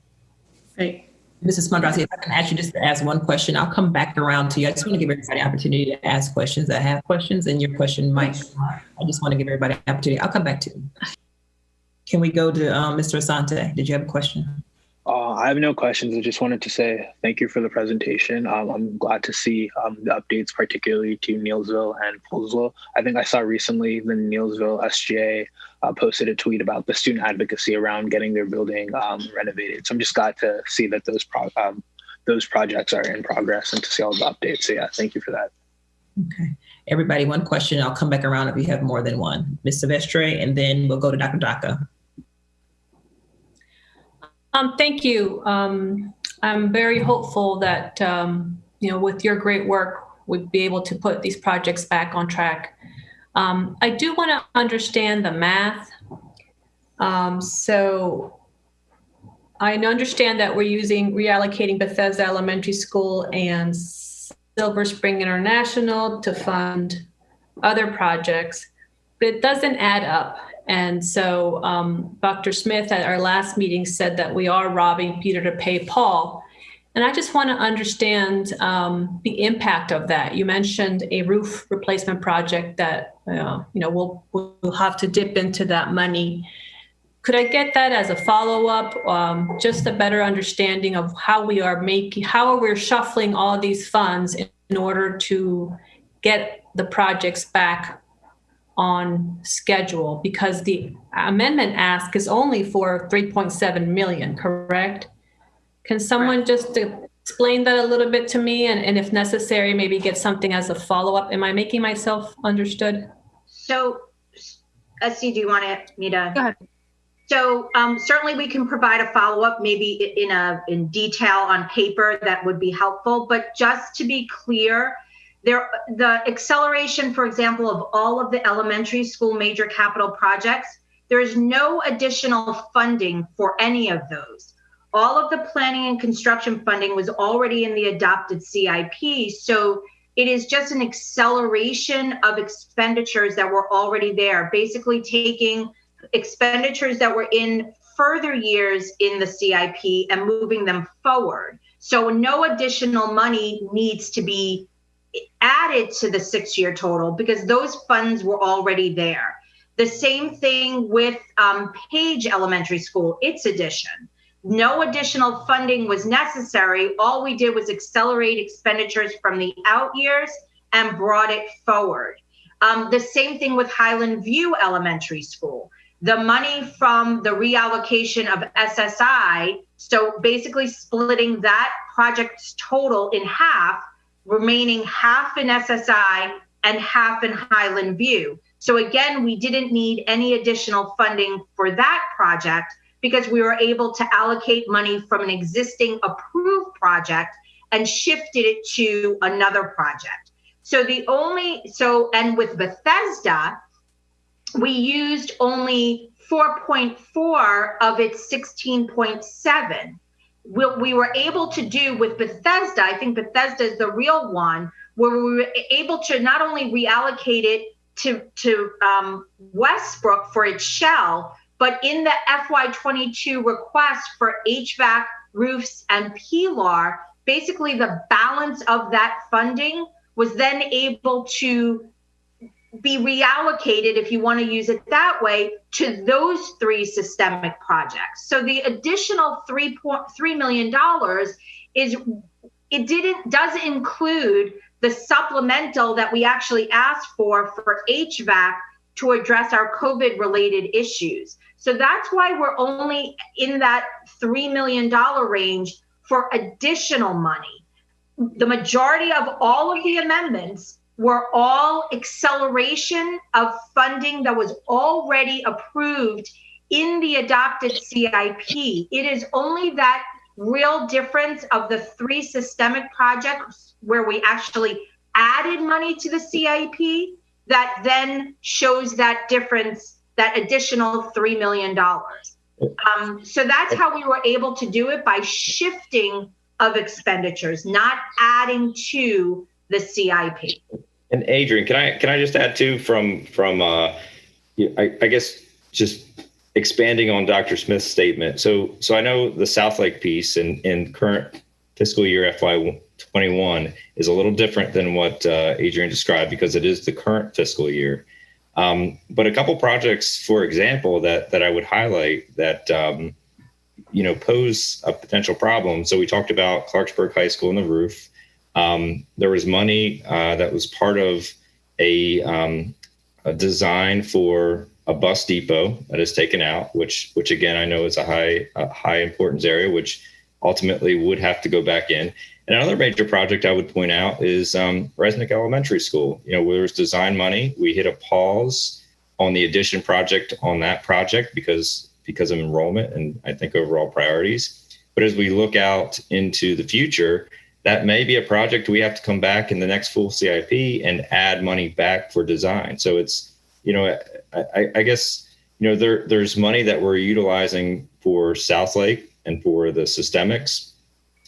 Great. Mrs. Mondrasi, if I can ask you just to ask one question, I'll come back around to you. I just want to give everybody an opportunity to ask questions that have questions, and your question might, I just want to give everybody an opportunity. I'll come back to you. Can we go to Mr. Asante? Did you have a question? I have no questions. I just wanted to say thank you for the presentation. I'm glad to see the updates, particularly to Neelsville and Poolsville. I think I saw recently the Neelsville SGA posted a tweet about the student advocacy around getting their building renovated. So I'm just glad to see that those projects are in progress and to see all the updates. So yeah, thank you for that. Okay. Everybody, one question. I'll come back around if you have more than one. Ms. Silvestre, and then we'll go to Dr. Daka. Thank you. I'm very hopeful that, with your great work, we'd be able to put these projects back on track. I do want to understand the math. So I understand that we're reallocating Bethesda Elementary School and Silver Spring International to fund other projects, but it doesn't add up. And so Dr. Smith at our last meeting said that we are robbing Peter to pay Paul. And I just want to understand the impact of that. You mentioned a roof replacement project that, we'll have to dip into that money. Could I get that as a follow-up, just a better understanding of how we're shuffling all these funds in order to get the projects back on schedule, because the amendment ask is only for 3.7 million, correct? Can someone just explain that a little bit to me, and if necessary, maybe get something as a follow-up? Am I making myself understood? So, Esty, do you want me to? Go ahead. So certainly we can provide a follow-up, maybe in detail on paper, that would be helpful. But just to be clear, the acceleration, for example, of all of the elementary school major capital projects, there is no additional funding for any of those. All of the planning and construction funding was already in the adopted CIP. So it is just an acceleration of expenditures that were already there, basically taking expenditures that were in further years in the CIP and moving them forward. So no additional money needs to be added to the 6-year total because those funds were already there. The same thing with Page Elementary School, its addition. No additional funding was necessary. All we did was accelerate expenditures from the out years and brought it forward. The same thing with Highland View Elementary School. The money from the reallocation of SSI, so basically splitting that project's total in half, remaining half in SSI and half in Highland View. So again, we didn't need any additional funding for that project because we were able to allocate money from an existing approved project and shifted it to another project. And with Bethesda, we used only 4.4 of its 16.7. What we were able to do with Bethesda, I think Bethesda is the real one, where we were able to not only reallocate it to Westbrook for its shell, but in the FY22 request for HVAC, roofs, and PLAR, basically the balance of that funding was then able to be reallocated, if you want to use it that way, to those three systemic projects. So the additional $3 million does include the supplemental that we actually asked for HVAC to address our COVID-related issues. So that's why we're only in that $3 million range for additional money. The majority of all of the amendments were all acceleration of funding that was already approved in the adopted CIP. It is only that real difference of the three systemic projects where we actually added money to the CIP that then shows that difference, that additional $3 million. So that's how we were able to do it, by shifting of expenditures, not adding to the CIP. And Adrian, can I just add too from I guess just expanding on Dr. Smith's statement. So I know the Southlake piece in current fiscal year FY21 is a little different than what Adrian described because it is the current fiscal year. But a couple projects, for example, that I would highlight that pose a potential problem. So we talked about Clarksburg High School and the roof. There was money that was part of a design for a bus depot that is taken out, which again I know is a high importance area, which ultimately would have to go back in. And another major project I would point out is Resnick Elementary School. Where there's design money, we hit a pause on the addition project on that project because of enrollment and I think overall priorities. But as we look out into the future, that may be a project we have to come back in the next full CIP and add money back for design. So it's, I guess, there's money that we're utilizing for Southlake and for the systemics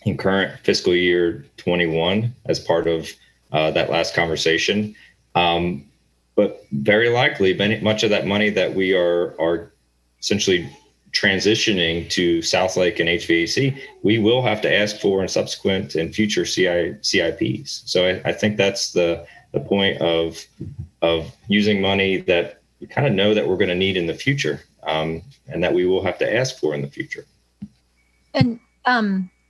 in current fiscal year 21 as part of that last conversation. But very likely, much of that money that we are essentially transitioning to Southlake and HVAC, we will have to ask for in subsequent and future CIPs. So I think that's the point of using money that we kind of know that we're going to need in the future, and that we will have to ask for in the future. And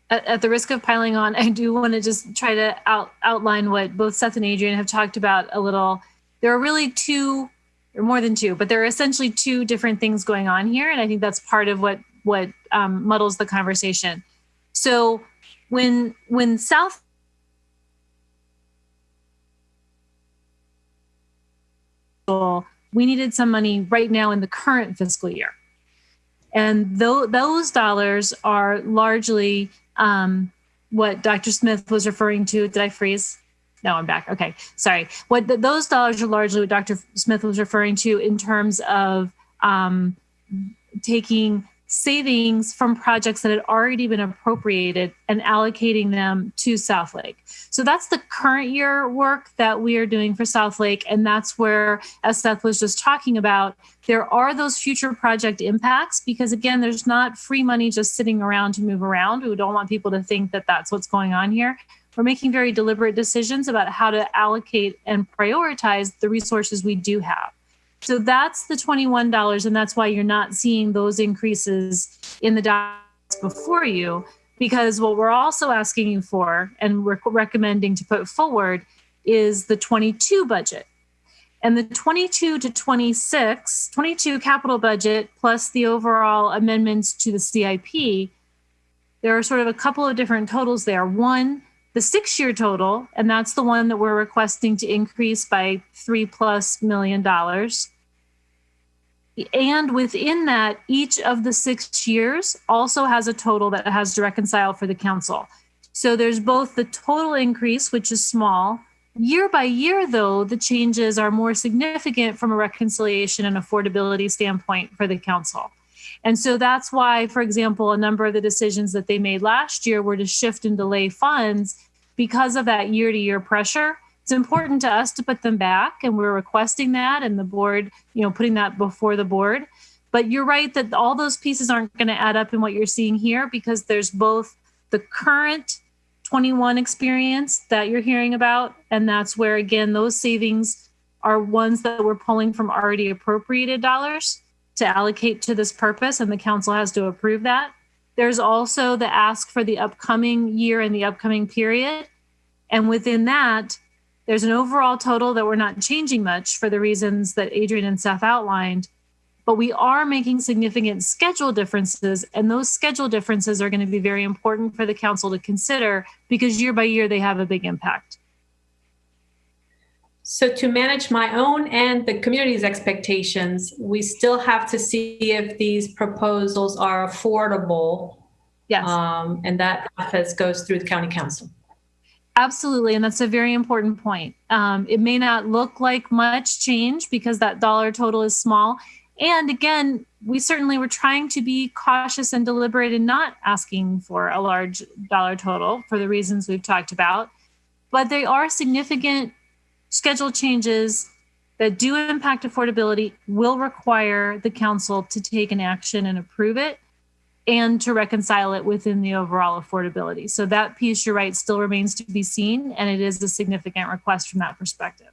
at the risk of piling on, I do want to just try to outline what both Seth and Adrian have talked about a little. There are really two, or more than two, but there are essentially two different things going on here. And I think that's part of what muddles the conversation. So when South we needed some money right now in the current fiscal year. And those dollars are largely what Dr. Smith was referring to. Did I freeze? No, I'm back. Okay, sorry. Those dollars are largely what Dr. Smith was referring to in terms of taking savings from projects that had already been appropriated and allocating them to Southlake. So that's the current year work that we are doing for Southlake. And that's where, as Seth was just talking about, there are those future project impacts, because again, there's not free money just sitting around to move around. We don't want people to think that that's what's going on here. We're making very deliberate decisions about how to allocate and prioritize the resources we do have. So that's the $21, and that's why you're not seeing those increases in the documents before you, because what we're also asking you for and we're recommending to put forward is the 22 budget. And the 22 to 22 capital budget plus the overall amendments to the CIP, there are sort of a couple of different totals there. One, the 6-year total, and that's the one that we're requesting to increase by $3+ million. And within that, each of the 6 years also has a total that has to reconcile for the council. So there's both the total increase, which is small. Year by year, though, the changes are more significant from a reconciliation and affordability standpoint for the council. And so that's why, for example, a number of the decisions that they made last year were to shift and delay funds because of that year-to-year pressure. It's important to us to put them back, and we're requesting that, and the board, putting that before the board. But you're right that all those pieces aren't going to add up in what you're seeing here, because there's both the current 21 experience that you're hearing about, and that's where, again, those savings are ones that we're pulling from already appropriated dollars to allocate to this purpose, and the council has to approve that. There's also the ask for the upcoming year and the upcoming period, and within that, there's an overall total that we're not changing much for the reasons that Adrian and Seth outlined, but we are making significant schedule differences, and those schedule differences are going to be very important for the council to consider because year by year they have a big impact. So to manage my own and the community's expectations, we still have to see if these proposals are affordable. Yes. And that process goes through the county council. Absolutely. And that's a very important point. It may not look like much change because that dollar total is small. And again, we certainly were trying to be cautious and deliberate in not asking for a large dollar total for the reasons we've talked about. But they are significant schedule changes that do impact affordability, will require the council to take an action and approve it and to reconcile it within the overall affordability. So that piece, you're right, still remains to be seen, and it is a significant request from that perspective.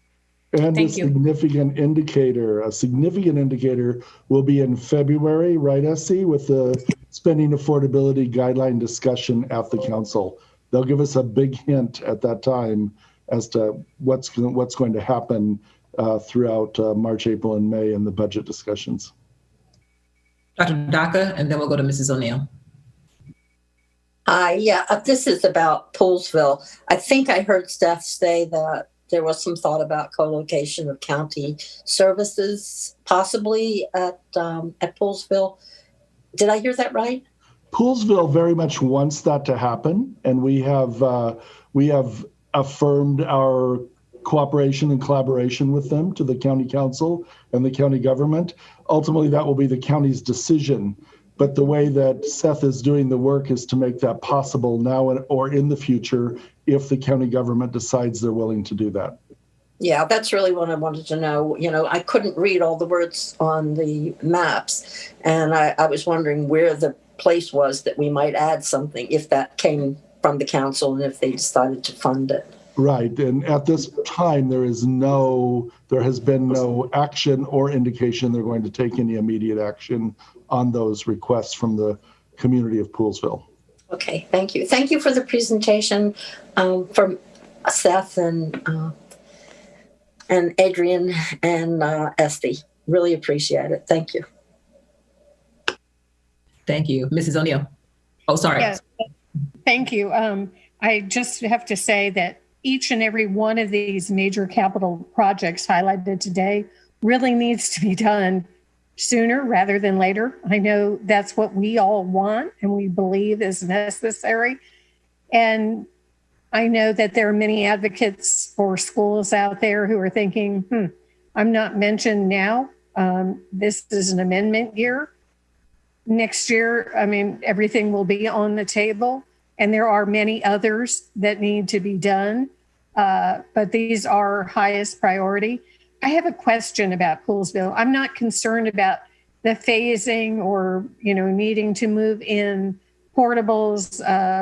And a significant indicator will be in February, right, Essie, with the spending affordability guideline discussion at the council. They'll give us a big hint at that time as to what's going to happen throughout March, April, and May in the budget discussions. Dr. Daka, and then we'll go to Mrs. O'Neill. This is about Poolsville. I think I heard Steph say that there was some thought about co-location of county services, possibly at Poolsville. Did I hear that right? Poolsville very much wants that to happen, and we have affirmed our cooperation and collaboration with them to the county council and the county government. Ultimately, that will be the county's decision. But the way that Seth is doing the work is to make that possible now or in the future if the county government decides they're willing to do that. Yeah, that's really what I wanted to know. I couldn't read all the words on the maps, and I was wondering where the place was that we might add something if that came from the council and if they decided to fund it. Right, and at this time, there has been no action or indication they're going to take any immediate action on those requests from the community of Poolsville. Okay, thank you. Thank you for the presentation from Seth and Adrian and Esty. Really appreciate it. Thank you. Thank you. Mrs. O'Neill. Oh, sorry. Yes, thank you. I just have to say that each and every one of these major capital projects highlighted today really needs to be done sooner rather than later. I know that's what we all want and we believe is necessary. And I know that there are many advocates for schools out there who are thinking, I'm not mentioned now. This is an amendment year. Next year, everything will be on the table. And there are many others that need to be done. But these are highest priority. I have a question about Poolsville. I'm not concerned about the phasing or, needing to move in portables.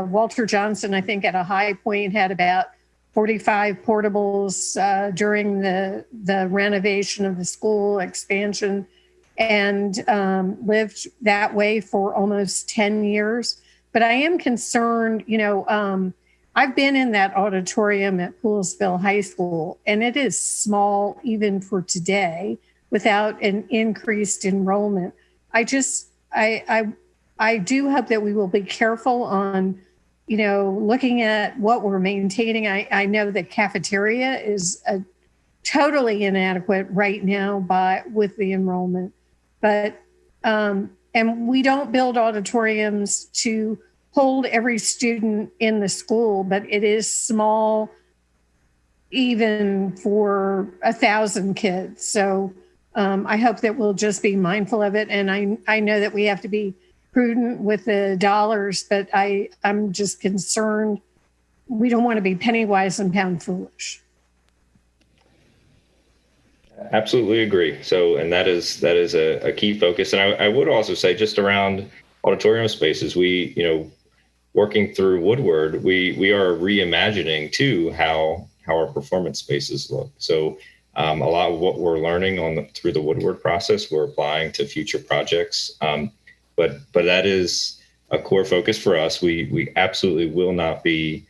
Walter Johnson, I think at a high point had about 45 portables during the renovation of the school expansion and lived that way for almost 10 years. But I am concerned, I've been in that auditorium at Poolesville High School, and it is small even for today without an increased enrollment. I do hope that we will be careful on, looking at what we're maintaining. I know that cafeteria is totally inadequate right now with the enrollment, but and we don't build auditoriums to hold every student in the school, but it is small even for 1,000 kids. So I hope that we'll just be mindful of it. And I know that we have to be prudent with the dollars, but I'm just concerned. We don't want to be penny wise and pound foolish. Absolutely agree. So, and that is a key focus. And I would also say just around auditorium spaces, working through Woodward, we are reimagining too how our performance spaces look. So a lot of what we're learning through the Woodward process, we're applying to future projects. But that is a core focus for us. We absolutely will not be,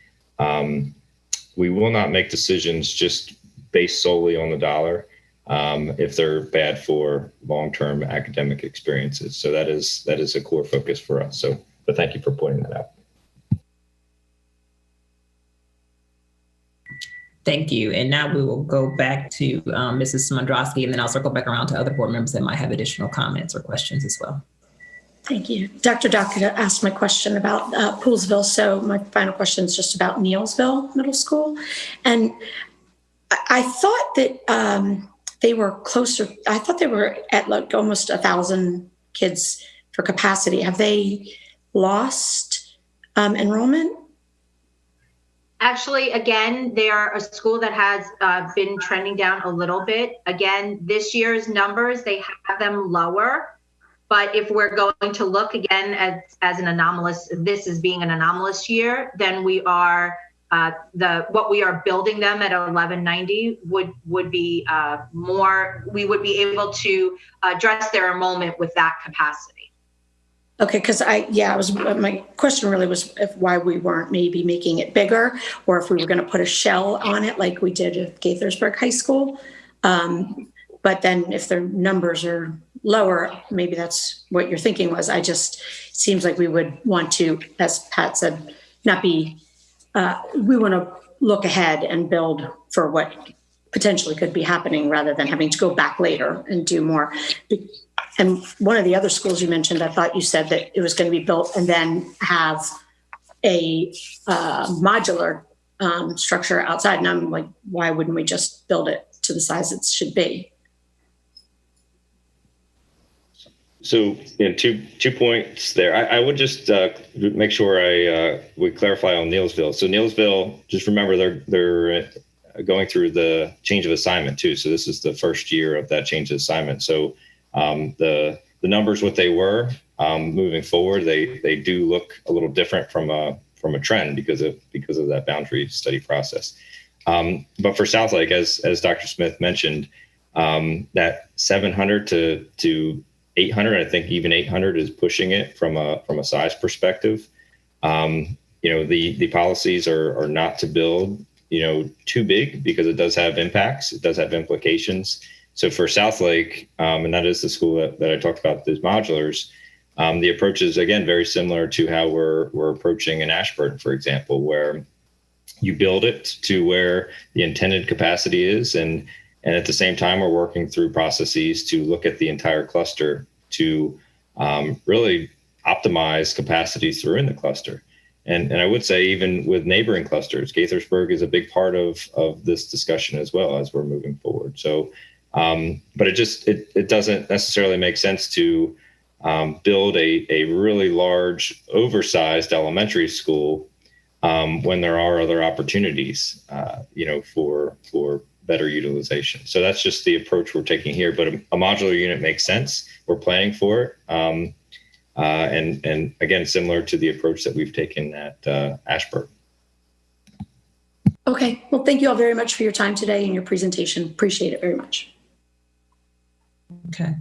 we will not make decisions just based solely on the dollar if they're bad for long-term academic experiences. So that is a core focus for us. So, but thank you for pointing that out. Thank you. And now we will go back to Mrs. Smondrowski, and then I'll circle back around to other board members that might have additional comments or questions as well. Thank you. Dr. Dockett asked my question about Poolesville. So my final question is just about Neilsville Middle School. And I thought that they were closer. I thought they were at like almost 1,000 kids for capacity. Have they lost enrollment? Actually, again, they are a school that has been trending down a little bit. Again, this year's numbers, they have them lower. But if we're going to look again as an anomalous, this is being an anomalous year, then we are what we are building them at 1190 would be more. We would be able to address their enrollment with that capacity. Okay, because my question really was why we weren't maybe making it bigger, or if we were going to put a shell on it like we did at Gaithersburg High School. But then if the numbers are lower, maybe that's what your thinking was. Seems like we would want to, as Pat said, we want to look ahead and build for what potentially could be happening rather than having to go back later and do more. And one of the other schools you mentioned, I thought you said that it was going to be built and then have a modular structure outside. And I'm like, why wouldn't we just build it to the size it should be? So, two points there. I would just make sure we clarify on Neilsville. So Neilsville, just remember they're going through the change of assignment too. So this is the first year of that change of assignment. So the numbers, what they were moving forward, they do look a little different from a trend because of that boundary study process. But for Southlake, as Dr. Smith mentioned, that 700 to 800, I think even 800 is pushing it from a size perspective. The policies are not to build, too big because it does have impacts. It does have implications. So for Southlake, and that is the school that I talked about, those modulars, the approach is, again, very similar to how we're approaching in Ashburn, for example, where you build it to where the intended capacity is. And at the same time, we're working through processes to look at the entire cluster to really optimize capacities through in the cluster. And I would say even with neighboring clusters, Gaithersburg is a big part of this discussion as well as we're moving forward. So, but it doesn't necessarily make sense to build a really large, oversized elementary school when there are other opportunities, for better utilization. So that's just the approach we're taking here. But a modular unit makes sense. We're planning for it. And again, similar to the approach that we've taken at Ashburn. Okay. Well, thank you all very much for your time today and your presentation. Appreciate it very much. Okay.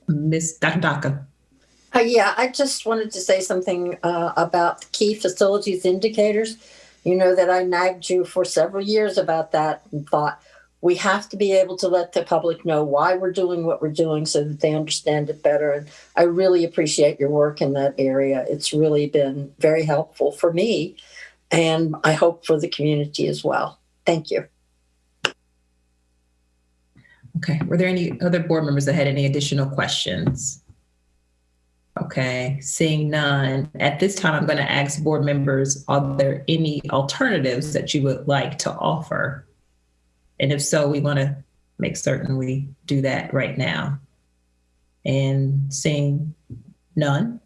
Ms. Dr. Daka. Yeah, I just wanted to say something about the key facilities indicators. You know that I nagged you for several years about that and thought we have to be able to let the public know why we're doing what we're doing so that they understand it better. And I really appreciate your work in that area. It's really been very helpful for me, and I hope for the community as well. Thank you. Okay. Were there any other board members that had any additional questions? Okay, seeing none. At this time, I'm going to ask board members, are there any alternatives that you would like to offer? And if so, we want to make certain we do that right now. And seeing none,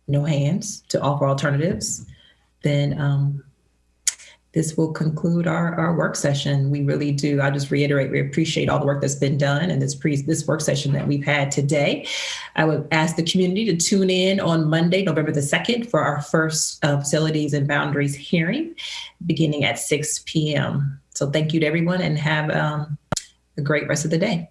no hands to offer alternatives, then this will conclude our work session. We really do. I'll just reiterate, we appreciate all the work that's been done and this work session that we've had today. I would ask the community to tune in on Monday, November the 2nd for our first Facilities and Boundaries hearing beginning at 6 p.m. So thank you to everyone and have a great rest of the day.